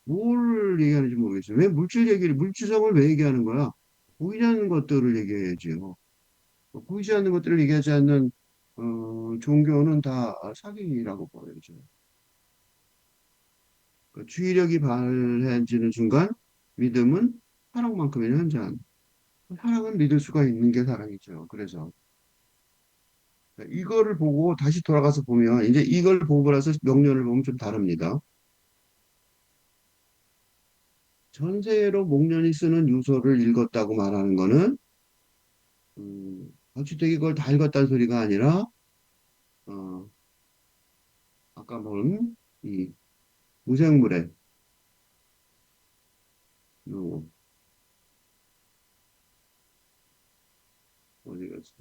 뭘 얘기하는지 모르겠어요. 왜 물질성을 왜 얘기하는 거야? 보이지 않는 것들을 얘기해야지요. 보이지 않는 것들을 얘기하지 않는 종교는 다 사기라고 보여야죠. 그 주의력이 발해지는 순간 믿음은 사랑만큼의 현장. 사랑은 믿을 수가 있는 게 사랑이죠. 그래서 이거를 보고 다시 돌아가서 보면 이제 이걸 보고 나서 명령을 보면 좀 다릅니다. 전세로 목련이 쓰는 유서를 읽었다고 말하는 거는 어찌되게 그걸 다 읽었다는 소리가 아니라 어, 아까 본 이 무생물의 요 어디 갔어?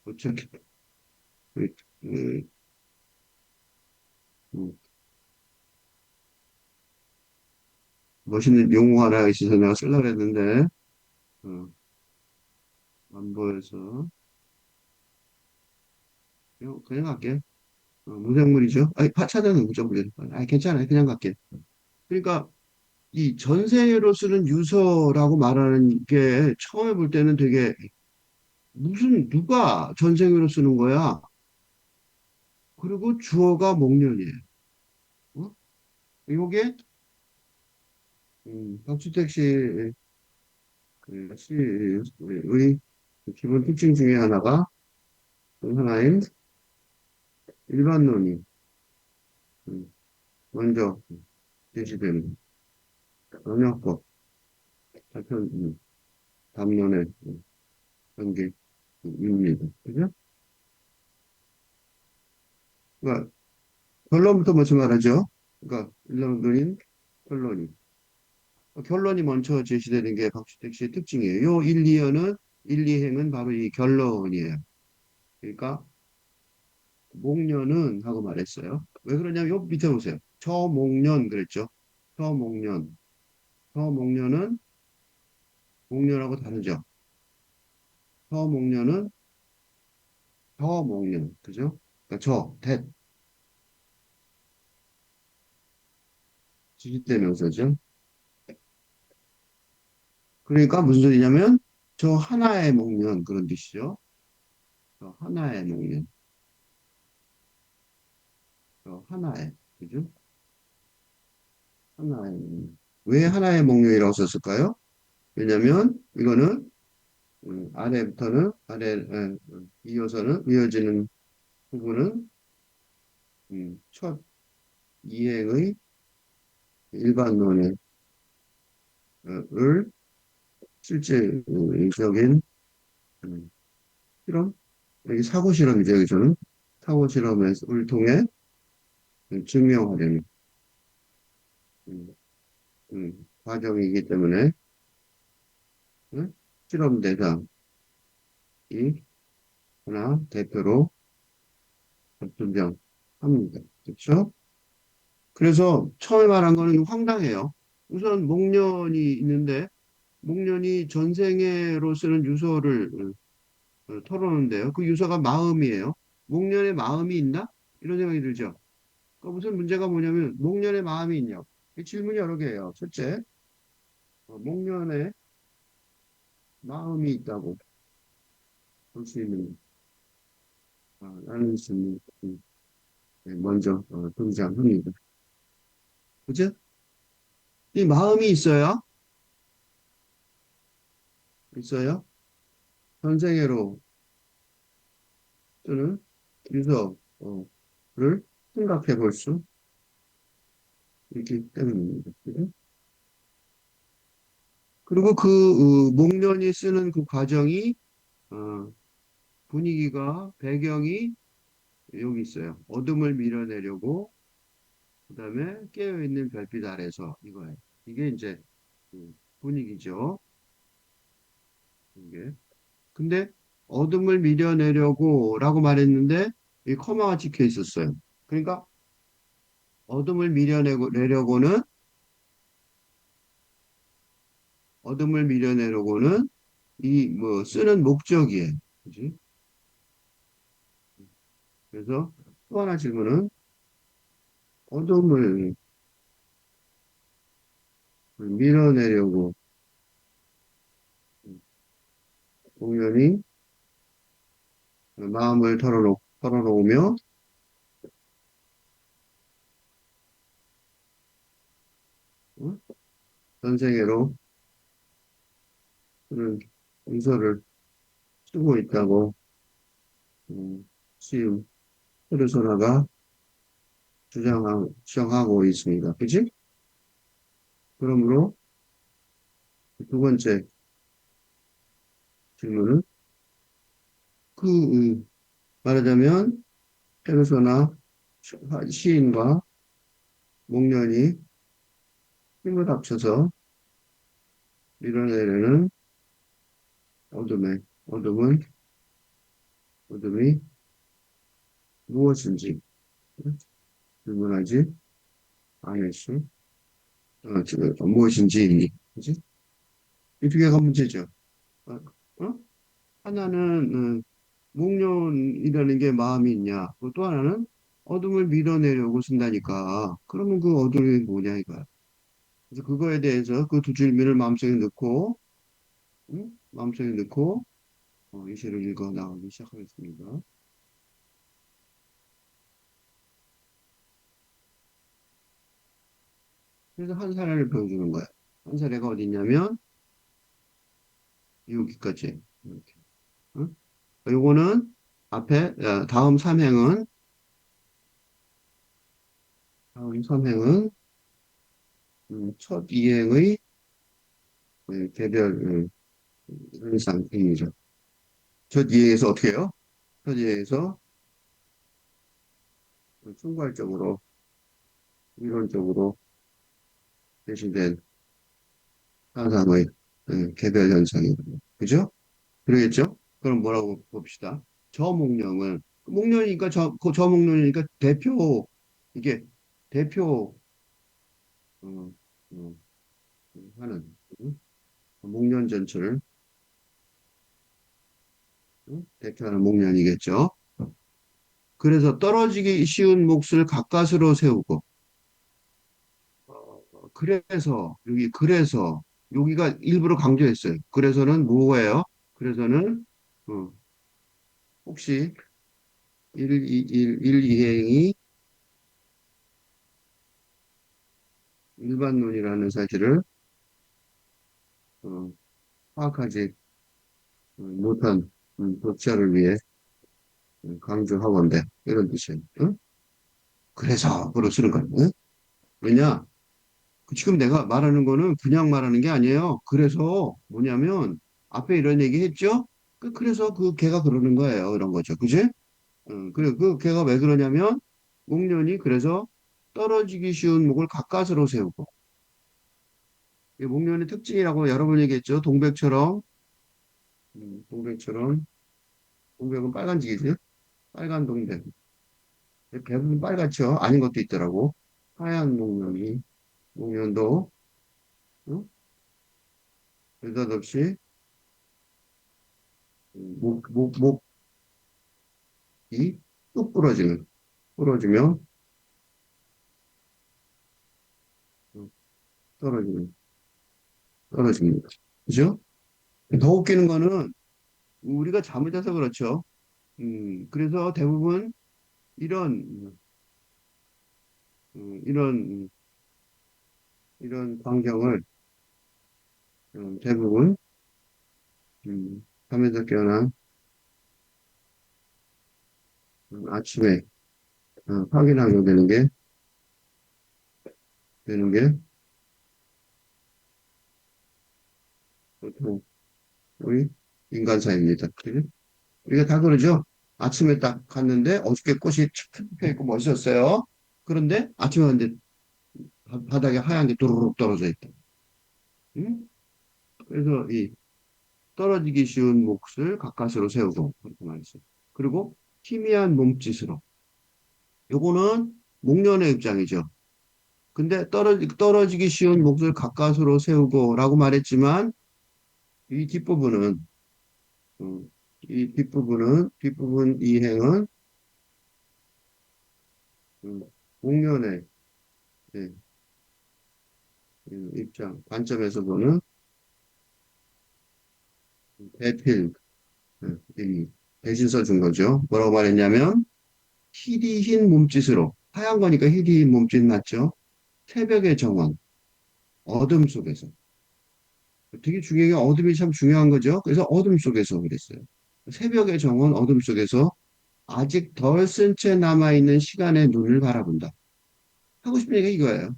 어떻게 그, 그, 음, 멋있는 용어 하나 있어서 내가 쓰려고 했는데 어, 안 보여서 그냥 갈게. 무생물이죠. 아니, 찾아는 무죠, 물. 아, 괜찮아요. 그냥 갈게. 그러니까 이 전세로 쓰는 유서라고 말하는 게 처음에 볼 때는 되게 무슨 누가 전생으로 쓰는 거야? 그리고 주어가 목련이에요. 어? 이게 박주택 씨의 시의 기본 특징 중에 하나가 또 하나인 일반론이 음, 먼저 제시되는 영역법 발표 담론의 전개입니다. 그죠? 그러니까 결론부터 먼저 말하죠. 그러니까 일반론인 결론이. 결론이 먼저 제시되는 게 박주택 씨의 특징이에요. 요 1, 2현은 1, 2행은 바로 이 결론이에요. 그러니까 목련은 하고 말했어요. 왜 그러냐면 요 밑에 보세요. 저목련 그랬죠. 저목련. 저목련은 목련하고 다르죠. 저목련은 저목련. 그죠? 그러니까 대, 지시대명사죠. 그러니까 무슨 소리냐면 저 하나의 목련 그런 뜻이죠. 저 하나의 목련. 저 하나의. 그죠? 하나의 목련. 왜 하나의 목련이라고 썼을까요? 왜냐면 이거는 아래부터는 이어서는 이어지는 부분은 첫 이행의 일반론을 실제적인 음, 실험 여기 사고 실험이죠 여기서는 사고 실험을 통해 증명하려는 음, 과정이기 때문에 실험 대상이 하나 대표로 존재합니다. 그렇죠? 그래서 처음에 말한 거는 황당해요. 우선 목련이 있는데 목련이 전생애로 쓰는 유서를 털어놓는데요. 그 유서가 마음이에요. 목련의 마음이 있나? 이런 생각이 들죠. 그러니까 무슨 문제가 뭐냐면 목련의 마음이 있냐? 이 질문이 여러 개예요. 첫째, 목련의 마음이 있다고 볼 수 있는 라는 질문이 먼저 등장합니다. 그죠? 이 마음이 있어요. 전생애로 쓰는 유서를 생각해 볼 수 있기 때문입니다. 그죠? 그리고 그 목련이 쓰는 그 과정이 어, 분위기가 배경이 여기 있어요. 어둠을 밀어내려고 그다음에 깨어있는 별빛 아래서 이거예요. 이게 이제 분위기죠. 이게. 근데 어둠을 밀어내려고라고 말했는데 이 커마가 찍혀 있었어요. 그러니까 어둠을 밀어내려고는 어둠을 밀어내려고는 이 뭐 쓰는 목적이에요. 그지? 그래서 또 하나 질문은 어둠을 밀어내려고 공연히 마음을 털어놓으며 어? 전생애로 그런 문서를 쓰고 있다고 시임 페르소나가 주장하고 있습니다. 그치? 그러므로 두 번째 질문은 말하자면 페르소나 시인과 목련이 힘을 합쳐서 밀어내려는 어둠은 어둠이 무엇인지 질문하지 않을 수 지금 무엇인지 그치? 이 두 개가 문제죠. 어? 어? 하나는 목련이라는 게 마음이 있냐. 또 하나는 어둠을 밀어내려고 쓴다니까. 그러면 그 어둠이 뭐냐 이거야. 그래서 그거에 대해서 그 두 질문을 마음속에 넣고 마음속에 넣고 이 시를 읽어 나가기 시작하겠습니다. 그래서 한 사례를 보여주는 거야. 한 사례가 어디 있냐면 여기까지 이렇게. 응? 요거는 앞에 다음 3행은 첫 이행의 개별 이런 상태이죠. 첫 이해에서 어떻게 해요? 첫 이해에서 총괄적으로, 이론적으로 제시된 사상의 개별 현상이거든요. 그죠? 그러겠죠? 그럼 뭐라고 봅시다. 저 목령은, 목련이니까 저 목련이니까 대표, 이게 대표, 어, 어, 하는, 목련 전체를 대표하는 목련이겠죠. 그래서 떨어지기 쉬운 몫을 가까스로 세우고, 그래서, 여기가 일부러 강조했어요. 그래서는 뭐예요? 그래서는, 어, 혹시 1, 2행이 일반론이라는 사실을 어, 파악하지 못한 독자를 위해 강조하건대 이런 뜻이에요. 응? 그래서로 쓰는 거예요. 응? 왜냐? 지금 내가 말하는 거는 그냥 말하는 게 아니에요. 그래서 뭐냐면 앞에 이런 얘기 했죠? 그래서 그 걔가 그러는 거예요. 이런 거죠. 그지? 그래, 그 걔가 왜 그러냐면 목련이 그래서 떨어지기 쉬운 목을 가까스로 세우고 이게 목련의 특징이라고 여러 번 얘기했죠. 동백처럼 동백은 빨간색이죠. 빨간 동백. 대부분 빨갛죠. 아닌 것도 있더라고. 하얀 목련도 어? 느닷없이 목이 뚝 부러지며 어, 떨어지는 떨어집니다. 그죠? 더 웃기는 거는 우리가 잠을 자서 그렇죠. 그래서 대부분 이런 이런 이런 광경을 대부분 잠에서 깨어난 아침에 확인하게 되는 게 보통 우리 인간사입니다. 그죠? 우리가 다 그러죠? 아침에 딱 갔는데 어저께 꽃이 탁 펴 있고 멋있었어요. 그런데 아침에 갔는데 바닥에 하얀 게 도로록 떨어져 있다. 응? 그래서 이 떨어지기 쉬운 몫을 가까스로 세우고 그렇게 말했어요. 그리고 희미한 몸짓으로. 요거는 목련의 입장이죠. 근데 떨어지기 쉬운 몫을 가까스로 세우고라고 말했지만 이 뒷부분은 이 뒷부분 이행은 목련의 예, 관점에서 보는 대필, 이 대신 써준 거죠. 뭐라고 말했냐면, 희리 흰 몸짓으로, 하얀 거니까 희리 흰 몸짓 맞죠? 새벽의 정원, 어둠 속에서. 되게 중요한 게 어둠이 참 중요한 거죠. 그래서 어둠 속에서 그랬어요. 새벽의 정원, 어둠 속에서 아직 덜 쓴 채 남아있는 시간의 눈을 바라본다. 하고 싶은 얘기가 이거예요.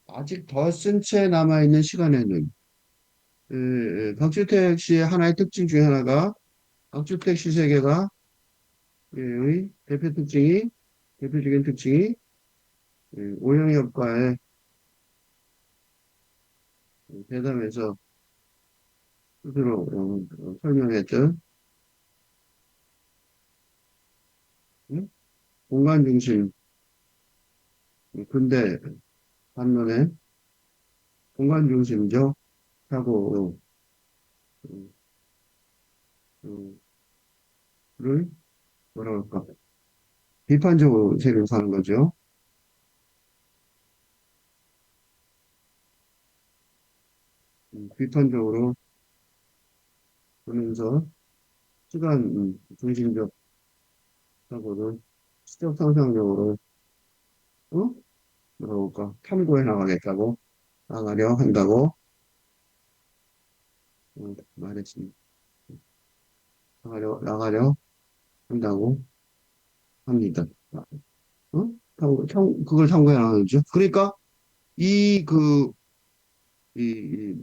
아직 덜 쓴 채 남아있는 시간의 눈. 박주택 씨의 하나의 특징 중에 하나가 박주택 시 세계가 의 대표적인 특징이 오형이업과의 대담에서 스스로 설명했던 음? 공간 중심 근대 반면에 공간 중심적 사고를 뭐라 그럴까 비판적으로 생각하는 거죠. 비판적으로 보면서 시간 중심적 사고를 시적 상상력으로 어? 뭐라 그럴까 탐구해 나가려 한다고 말했습니다. 나가려 한다고 합니다. 어? 그걸 탐구해 나가죠. 그러니까 이 그 이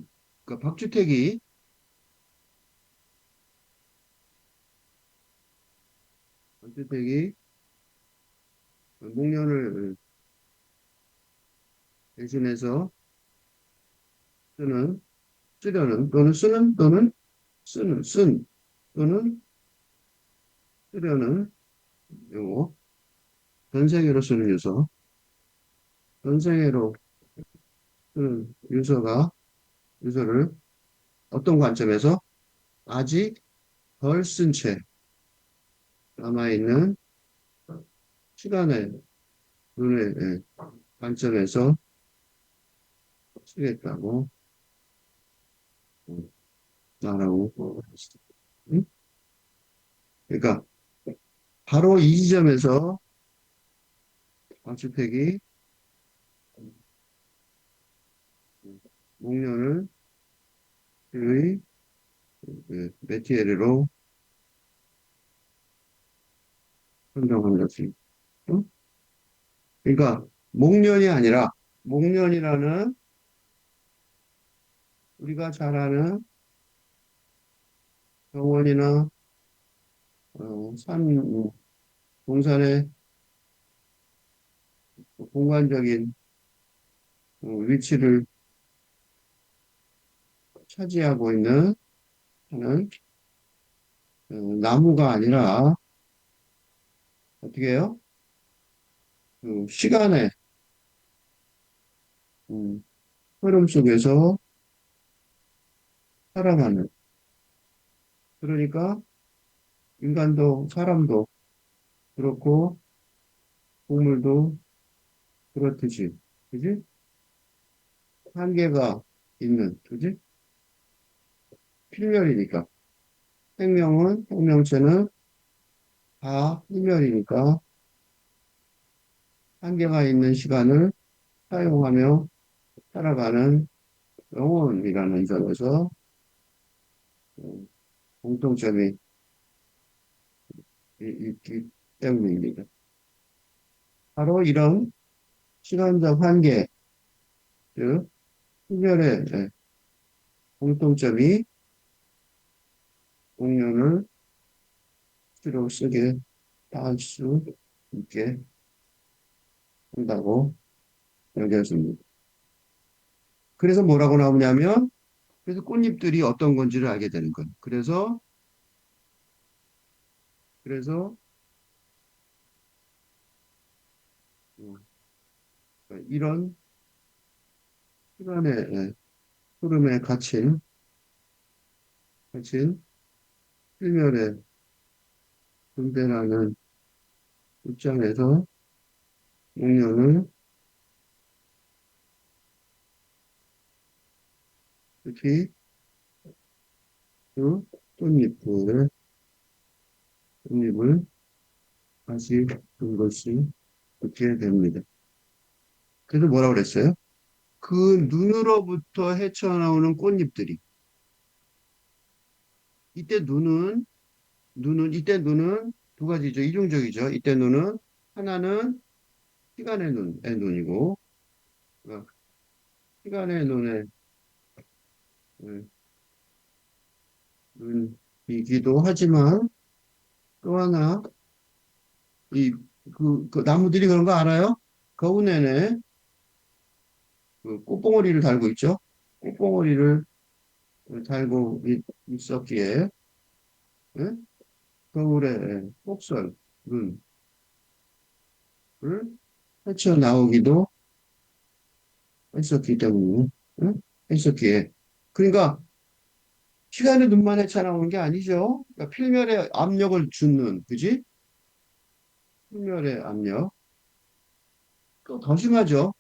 그러니까 박주택이 목련을 대신해서 쓰는, 쓰려는, 또는 쓰는, 또는 또는 쓰려는 용어, 전생애로 쓰는 유서, 전생애로 쓰는 유서를 어떤 관점에서 아직 덜 쓴 채 남아있는 시간의 눈의 관점에서 쓰겠다고 말하고 있습니다. 응? 그러니까 바로 이 지점에서 박주택이 목련을 그의 메티에르로 선정한 것입니다. 응? 그러니까 목련이 아니라 목련이라는 우리가 잘 아는 정원이나 동산의 공간적인 위치를 차지하고 있는 하는 나무가 아니라 어떻게 해요? 그 시간의 음, 흐름 속에서 살아가는 그러니까 인간도 사람도 그렇고 동물도 그렇듯이 그지? 한계가 있는 그지? 필멸이니까 생명체는 다 필멸이니까 한계가 있는 시간을 사용하며 살아가는 영혼이라는 점에서 공통점이 있기 때문입니다. 바로 이런 시간적 한계, 즉, 필멸의 공통점이 공연을 주로 쓰게 할 수 있게 한다고 여겨집니다. 그래서 뭐라고 나오냐면, 그래서 꽃잎들이 어떤 건지를 알게 되는 거예요. 그래서, 어, 이런 시간의 흐름에 갇힌 필멸의 존재라는 입장에서 공연을 특히 그 꽃잎을 다시 본 것이 있게 됩니다. 그래서 뭐라고 그랬어요? 그 눈으로부터 헤쳐나오는 꽃잎들이 이때 이때 눈은 두 가지죠. 이중적이죠. 이때 눈은 하나는 시간의 눈이고 어, 시간의 어, 눈이기도 하지만 또 하나 그 나무들이 그런 거 알아요? 겨우 내내 그 꽃봉오리를 달고 있죠. 꽃봉오리를 달고 있었기에 예? 겨울에 폭설 눈을 헤쳐나오기도 했었기 때문에 예? 했었기에 그러니까 시간의 눈만 헤쳐나오는 게 아니죠. 그러니까 필멸의 압력을 주는 그지? 필멸의 압력 또 더 심하죠.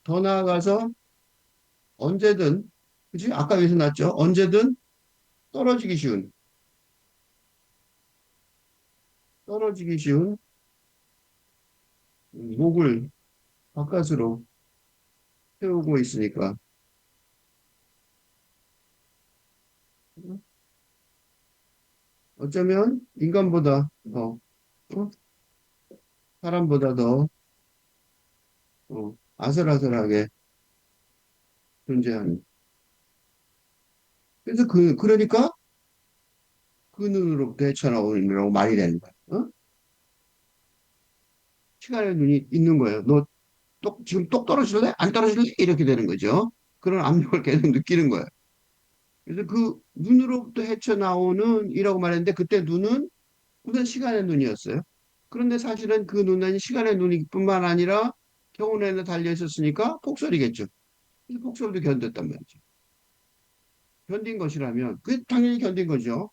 더 나아가서 언제든 그지? 아까 여기서 났죠. 언제든 떨어지기 쉬운 떨어지기 쉬운 목을 바깥으로 세우고 있으니까 어쩌면 인간보다 더 어? 사람보다 더 아슬아슬하게 존재하는 그래서 그러니까 그 눈으로부터 헤쳐나오느라고 말이 되는 거야. 어? 시간의 눈이 있는 거예요. 너 지금 똑 떨어질래? 안 떨어질래? 이렇게 되는 거죠. 그런 압력을 계속 느끼는 거예요. 그래서 그 눈으로부터 헤쳐나오는 이라고 말했는데 그때 눈은 우선 시간의 눈이었어요. 그런데 사실은 그 눈은 시간의 눈이뿐만 아니라 경운에는 달려 있었으니까 폭설이겠죠. 그래서 폭설도 견뎠단 말이죠. 견딘 것이라면 그 당연히 견딘 거죠.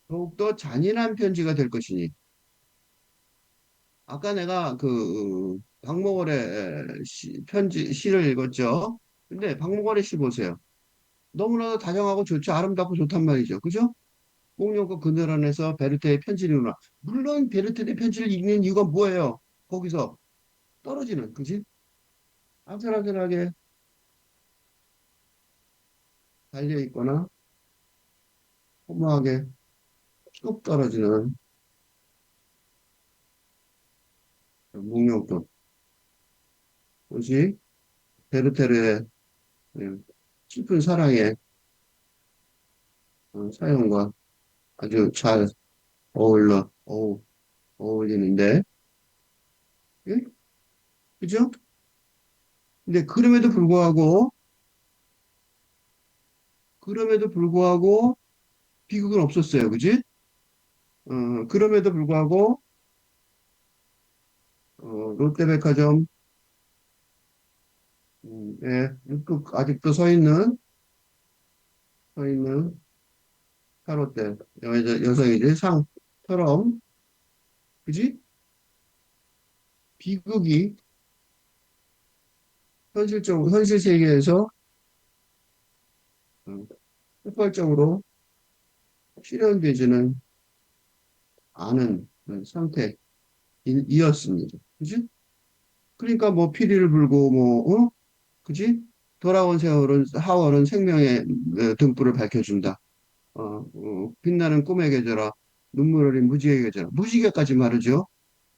더욱더 잔인한 편지가 될 것이니. 아까 내가 그 박목월의 시를 읽었죠. 근데 박목월의 시 보세요. 너무나도 다정하고 좋죠. 아름답고 좋단 말이죠. 그죠? 공룡과 그늘 안에서 베르테의 편지를 읽나. 물론 베르테의 편지를 읽는 이유가 뭐예요? 거기서 떨어지는, 그지? 아슬아슬하게 달려있거나 허무하게 쭉 떨어지는 묵념도. 그것이 베르테르의 깊은 사랑의 사연과 아주 잘 어울리는데, 예? 그죠? 근데 그럼에도 불구하고 비극은 없었어요. 그지? 그럼에도 불구하고, 롯데백화점, 아직도 서 있는 샤롯데, 여성이지, 상처럼, 그지? 비극이 현실 세계에서, 어, 폭발적으로 실현되지는 않은 상태이었습니다. 그지? 그러니까 뭐 피리를 불고 그지? 돌아온 하월은 생명의 등불을 밝혀준다. 빛나는 꿈의 계절아, 눈물 어린 무지개의 계절아. 무지개까지 말이죠.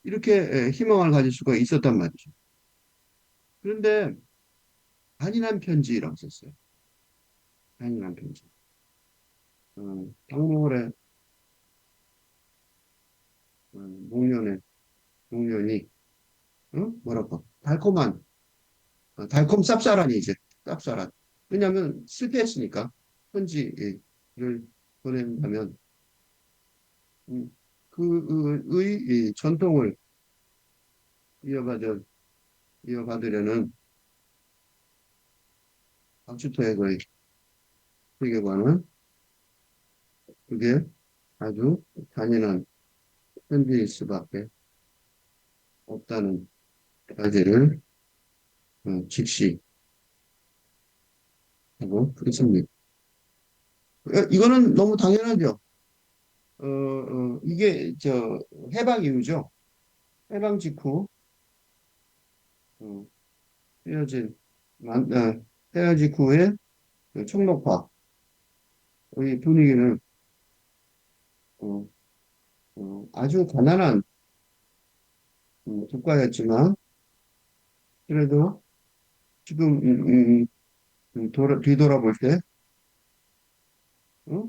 이렇게 희망을 가질 수가 있었단 말이죠. 그런데 잔인한 편지라고 썼어요. 잔인한 편지. 박물의 목련의 목련이 뭐랄까 달콤 쌉쌀하니 이제 쌉쌀한. 왜냐하면 실패했으니까 편지를 보낸다면 그의 이 전통을 이어받을 이어받으려는 박주토의 그 세계관은 그게 아주 잔인한 편지일 수밖에 없다는 가지를 직시하고 있습니다. 이거는 너무 당연하죠. 이게 해방 이후죠. 해방 직후 어, 헤어진 헤어진 후에 그 총독파의 분위기는 어, 아주 가난한 국가였지만 그래도 지금 뒤돌아볼 때 어?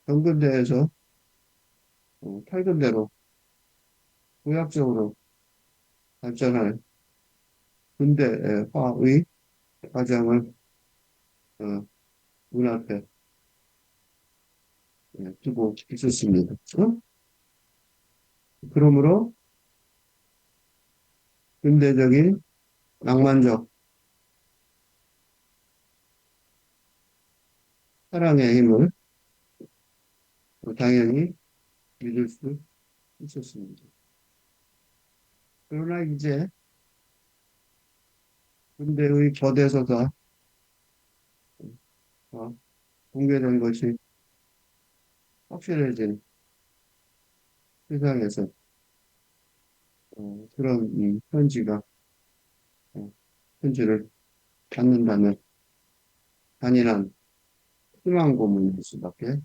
정근대에서 탈근대로 도약적으로 발전할 근대화의 과정을 어, 눈앞에 두고 있었습니다. 그러므로 근대적인 낭만적 사랑의 힘을 당연히 믿을 수 있었습니다. 그러나 이제 근대의 거대서가 어, 공개된 것이 확실해진 세상에서 그런 어, 편지를 받는다면 잔인한 희망 고문일 수밖에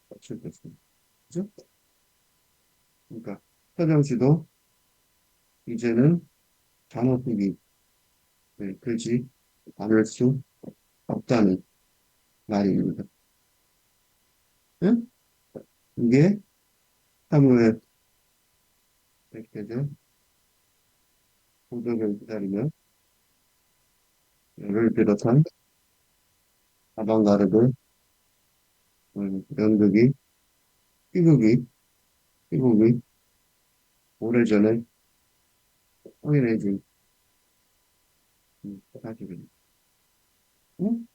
없을 것입니다. 그죠? 그러니까 서정 씨도 이제는 잔혹하게 되지 않을 수 없다는 말입니다. 응? 이게 사무엘 백제죠. 고독을 기다리며 를 비롯한 아방가르드, 연극이, 희극이, 희곡이 오래전에 확인해준 사실입니다. 응?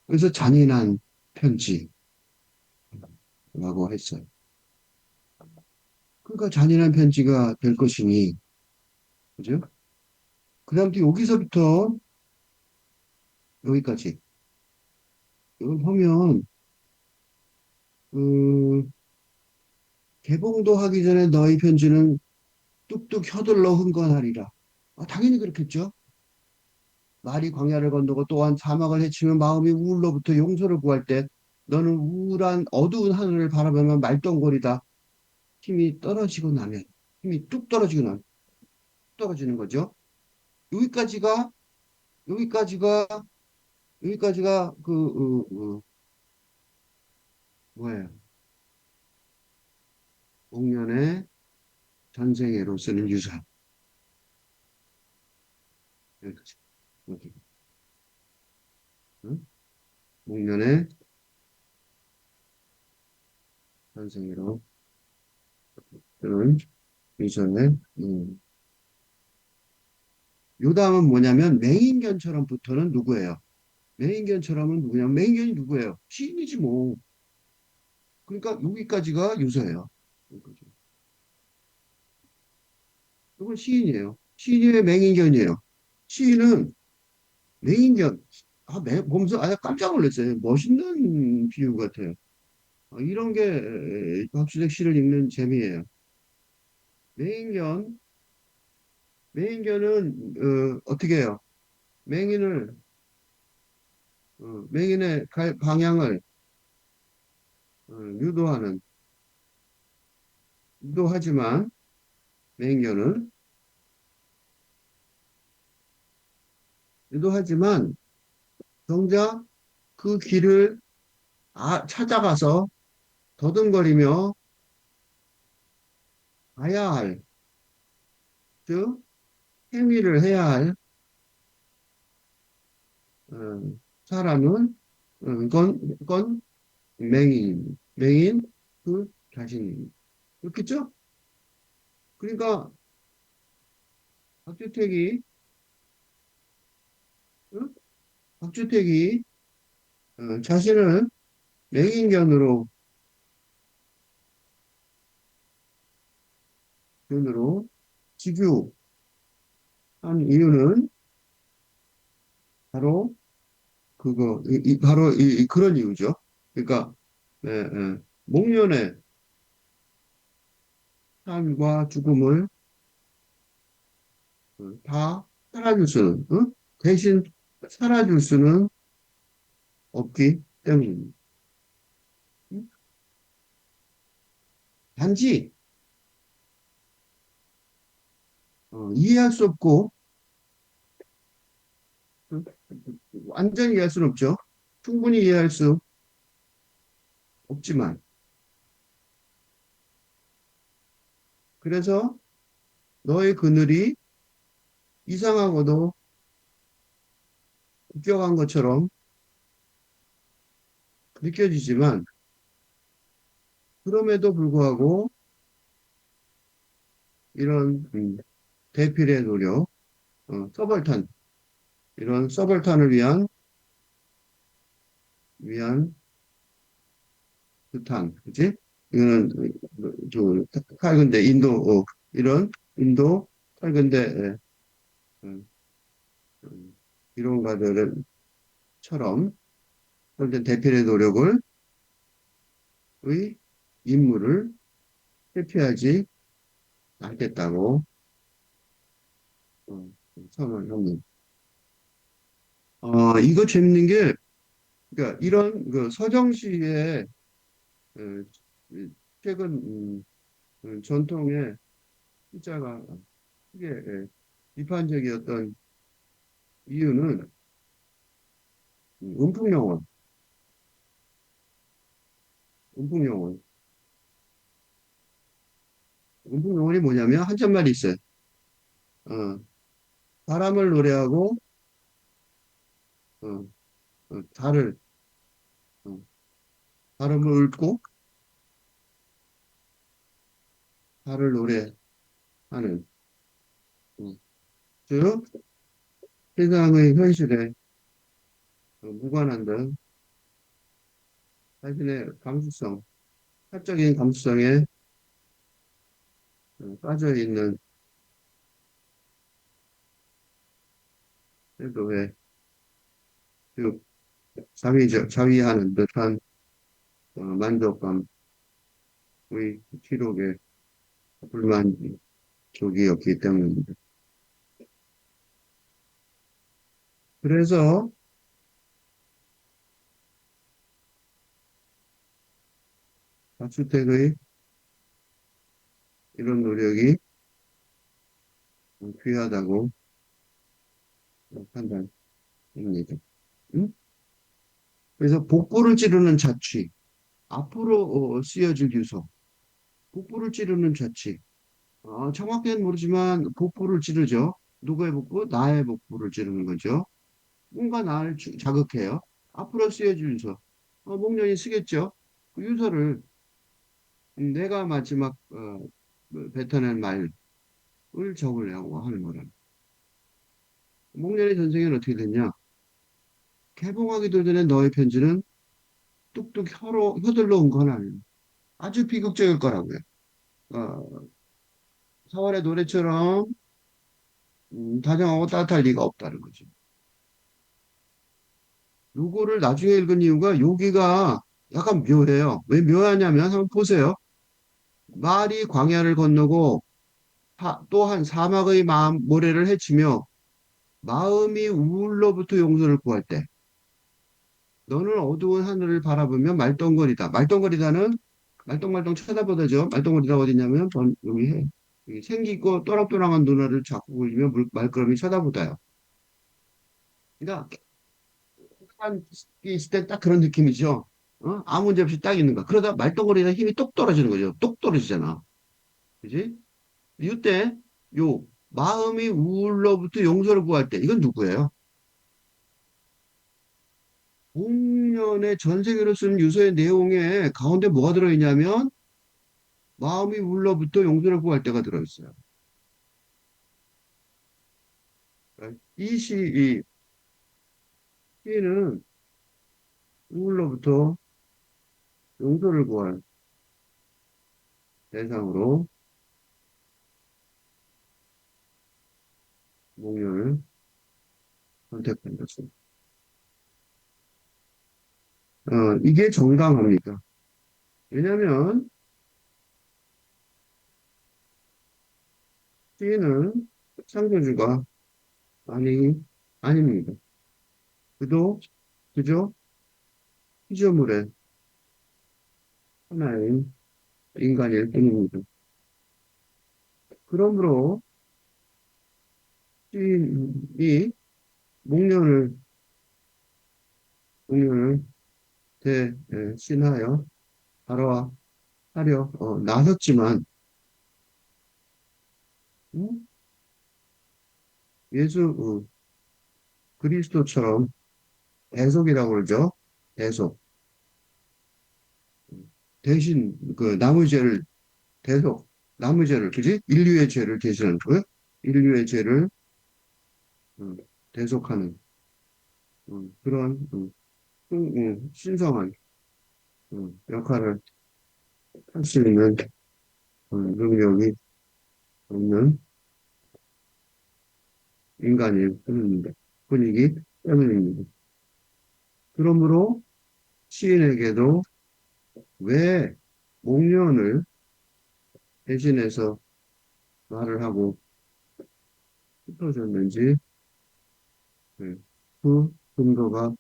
그래서 잔인한 편지라고 했어요. 그러니까 잔인한 편지가 될 것이니, 그죠? 그 다음 또 여기서부터 여기까지. 이걸 보면, 음, 개봉도 하기 전에 너희 편지는 뚝뚝 혀들러 흥건하리라. 아, 당연히 그렇겠죠. 말이 광야를 건너고 또한 사막을 헤치며 마음이 우울로부터 용서를 구할 때 너는 우울한 어두운 하늘을 바라보면 말똥거리다. 힘이 떨어지고 나면, 힘이 뚝 떨어지고 나면 떨어지는 거죠. 여기까지가, 여기까지가, 여기까지가 뭐예요? 목련의 전생애로 쓰는 유서. 여기까지. 여기. 응? 목련의 전생애로 쓰는 유서의, 요 다음은 뭐냐면, 맹인견처럼부터는 누구예요? 맹인견처럼은 누구냐면, 맹인견이 누구예요? 시인이지 뭐. 그러니까 여기까지가 유서예요. 여기까지. 이건 시인이에요. 시인이 왜 맹인견이에요? 시인은 맹인견. 보면서 깜짝 놀랐어요. 멋있는 비유 같아요. 이런 게 박수택 시를 읽는 재미예요. 맹인견, 맹인견은 어떻게 해요? 맹인을 맹인의 갈 방향을 유도하는 유도하지만 맹인견은 유도하지만 정작 그 길을 찾아가서 더듬거리며 가야 할, 즉 행위를 해야 할 어, 사람은 그건 맹인 그 자신입니다. 그렇겠죠? 그러니까 박주택이 어? 박주택이 자신을 맹인견으로 견으로 직유한 이유는 바로 바로 그런 이유죠. 그러니까 목련의 삶과 죽음을 다 살아줄 수는 대신 살아줄 수는 없기 때문입니다. 응? 단지 이해할 수 없고 어, 완전히 이해할 수는 없죠. 충분히 이해할 수 없지만 그래서 너의 그늘이 이상하고도 웃겨간 것처럼 느껴지지만 그럼에도 불구하고 이런 대필의 노력, 서벌탄 이런 서벌탄을 위한 규탄, 그지? 이거는 칼군대 이런 인도 칼군대 음, 이론가들처럼 그런 대필의 노력을 의 임무를 회피하지 않겠다고 어, 선언을 합니다. 이거 재밌는 게 그러니까 이런 그 서정시의 어, 최근 전통의 시자가 이게 비판적이었던 이유는 음풍영혼, 음풍영혼, 음풍영혼이 뭐냐면 한잔말이 있어요. 어, 바람을 노래하고 어, 달을 어, 바람을 읊고 달을 노래하는 어, 즉 세상의 현실에 무관한 듯 자신의 감수성, 사적인 감수성에 빠져 있는 태도에 즉 자위하는 듯한 만족감의 기록에 불만족이었기 때문입니다. 그래서 박주택의 이런 노력이 귀하다고 판단합니다. 응? 그래서 복부를 찌르는 자취, 앞으로 쓰여질 유서, 복부를 찌르는 자취. 정확히는 모르지만 복부를 찌르죠. 누구의 복부? 나의 복부를 찌르는 거죠. 뭔가 나를 자극해요. 앞으로 쓰여질 유서. 목련이 쓰겠죠. 그 유서를 내가 마지막 뱉어낸 말을 적으려고 하는 거라. 목련의 전생에는 어떻게 됐냐? 개봉하기도 전에 너의 편지는 뚝뚝 혀들러 온 건 아니에요. 아주 비극적일 거라고요. 어, 4월의 노래처럼 다정하고 따뜻할 리가 없다는 거죠. 요거를 나중에 읽은 이유가 여기가 약간 묘해요. 왜 묘하냐면 한번 보세요. 말이 광야를 건너고 또한 사막의 모래를 헤치며 마음이 우울로부터 용서를 구할 때 너는 어두운 하늘을 바라보며 말똥거리다. 말똥거리다는 말똥말똥 쳐다보다죠. 말똥거리다 어디냐면 여기 해. 여기 생기고 또랑또랑한 눈알을 자꾸 굴리며 말끄러미 쳐다보다요. 그러니까 한 있을 때 딱 그런 느낌이죠. 아무 문제 없이 딱 있는 거야. 그러다 말똥거리다 힘이 똑 떨어지는 거죠. 똑 떨어지잖아. 그지? 이때 요 마음이 우울로부터 용서를 구할 때 이건 누구예요? 공년의 전세계로 쓰는 유서의 내용에 가운데 뭐가 들어있냐면 마음이 우울로부터 용서를 구할 때가 들어있어요. 이 시는 우울로부터 용서를 구할 대상으로 목련을 선택한 것입니다. 이게 정당합니다. 왜냐하면 시인은 창조주가 아닙니다. 그도 그저 피조물의 하나의 인간일 뿐입니다. 그러므로 시인이 목련을 목련을 대신하여 하려 나섰지만 음, 예수 그리스도처럼 대속이라고 그러죠. 대속 대신 그 남의 죄를 대속 남의 죄를 그지 인류의 죄를 대신하는 거예요. 인류의 죄를 음, 대속하는 그런 신성한 역할을 할 수 있는 능력이 없는 인간일 뿐입니다. 뿐이기 때문입니다. 그러므로 시인에게도 왜 목련을 대신해서 말을 하고 싶어졌는지 네, 그 근거가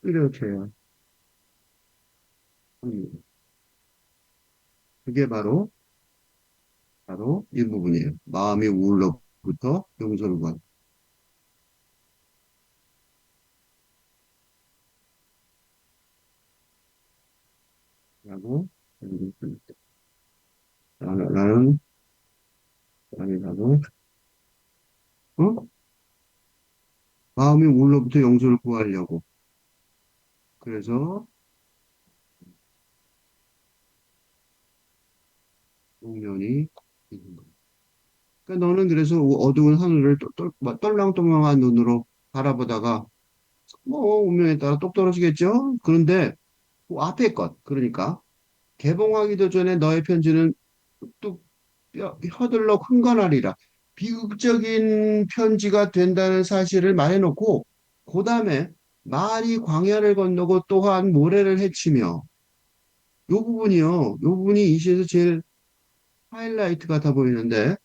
뚜렷해야 합니다. 그게 바로 이 부분이에요. 마음이 우울로. 우울로부터 용서를 구하라고 나는 아니라도 어? 마음이 우울로부터 용서를 구하려고. 그래서 목련이 있는 거야. 그러니까 너는 그래서 어두운 하늘을 떨랑떨랑한 눈으로 바라보다가 뭐 운명에 따라 똑 떨어지겠죠? 그런데 그 앞에 것 그러니까 개봉하기도 전에 너의 편지는 뚝뚝 혀들러 흥건하리라. 비극적인 편지가 된다는 사실을 말해놓고 그 다음에 말이 광야를 건너고 또한 모래를 헤치며 요 부분이요. 요 부분이 이 시에서 제일 하이라이트 같아 보이는데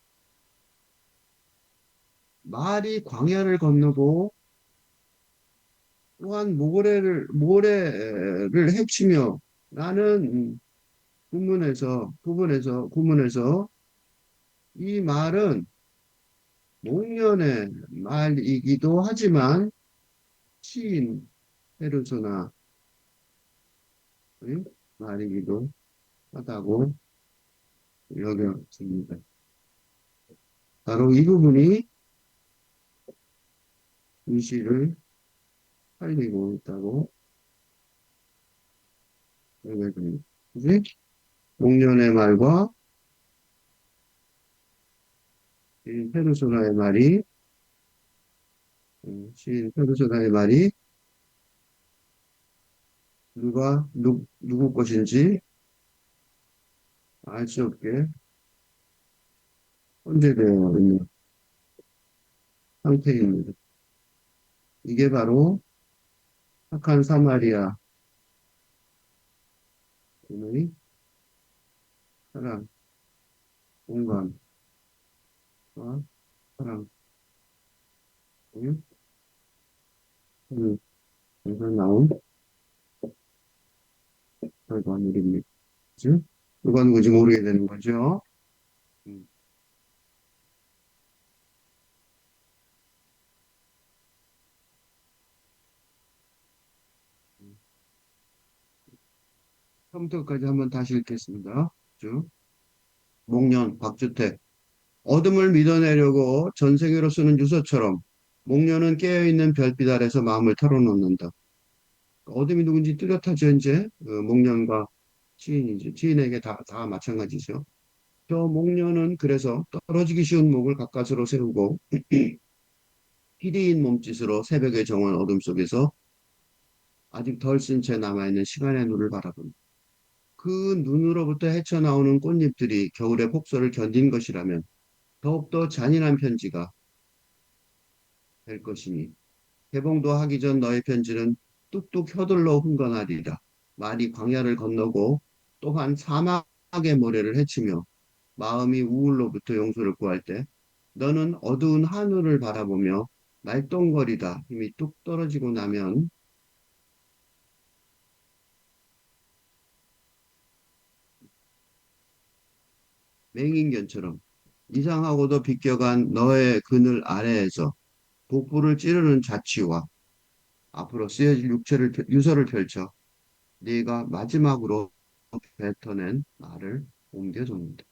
말이 광야를 건너고 또한 모래를 헤치며 라는 구문에서 이 말은 목련의 말이기도 하지만 시인 페르소나의 말이기도 하다고 여겨집니다. 바로 이 부분이 이 시를 살리고 있다고 여겨집니다. 그지? 목련의 말과 시인 페르소나의 말이 시인 페르소나의 말이 누구 것인지 알 수 없게 혼재되어 있는 상태입니다. 이게 바로 착한 사마리아 의 사랑, 공감과 사랑을 에서 나온 결과물입니다. 그죠? 누가 누구지 모르게 되는 거죠. 음, 음. 처음부터까지 한번 다시 읽겠습니다. 쭉. 목련, 박주택. 어둠을 밀어내려고 전생애로 쓰는 유서처럼 목련은 깨어있는 별빛 아래서 마음을 털어놓는다. 어둠이 누군지 뚜렷하죠, 이제. 목련과 시인이죠. 시인에게 다 마찬가지죠. 저 목련은 그래서 떨어지기 쉬운 목을 가까스로 세우고 피디인 몸짓으로 새벽의 정원 어둠 속에서 아직 덜 쓴 채 남아있는 시간의 눈을 바라본다. 그 눈으로부터 헤쳐나오는 꽃잎들이 겨울의 폭설을 견딘 것이라면 더욱더 잔인한 편지가 될 것이니 개봉도 하기 전 너의 편지는 뚝뚝 혀들러 흥건하리라. 말이 광야를 건너고 또한 사막의 모래를 헤치며 마음이 우울로부터 용서를 구할 때 너는 어두운 하늘을 바라보며 말똥거리다 힘이 뚝 떨어지고 나면 맹인견처럼 이상하고도 비껴간 너의 그늘 아래에서 복부를 찌르는 자취와 앞으로 쓰여질 유서를 펼쳐 네가 마지막으로 뱉어낸 말을 옮겨줍니다.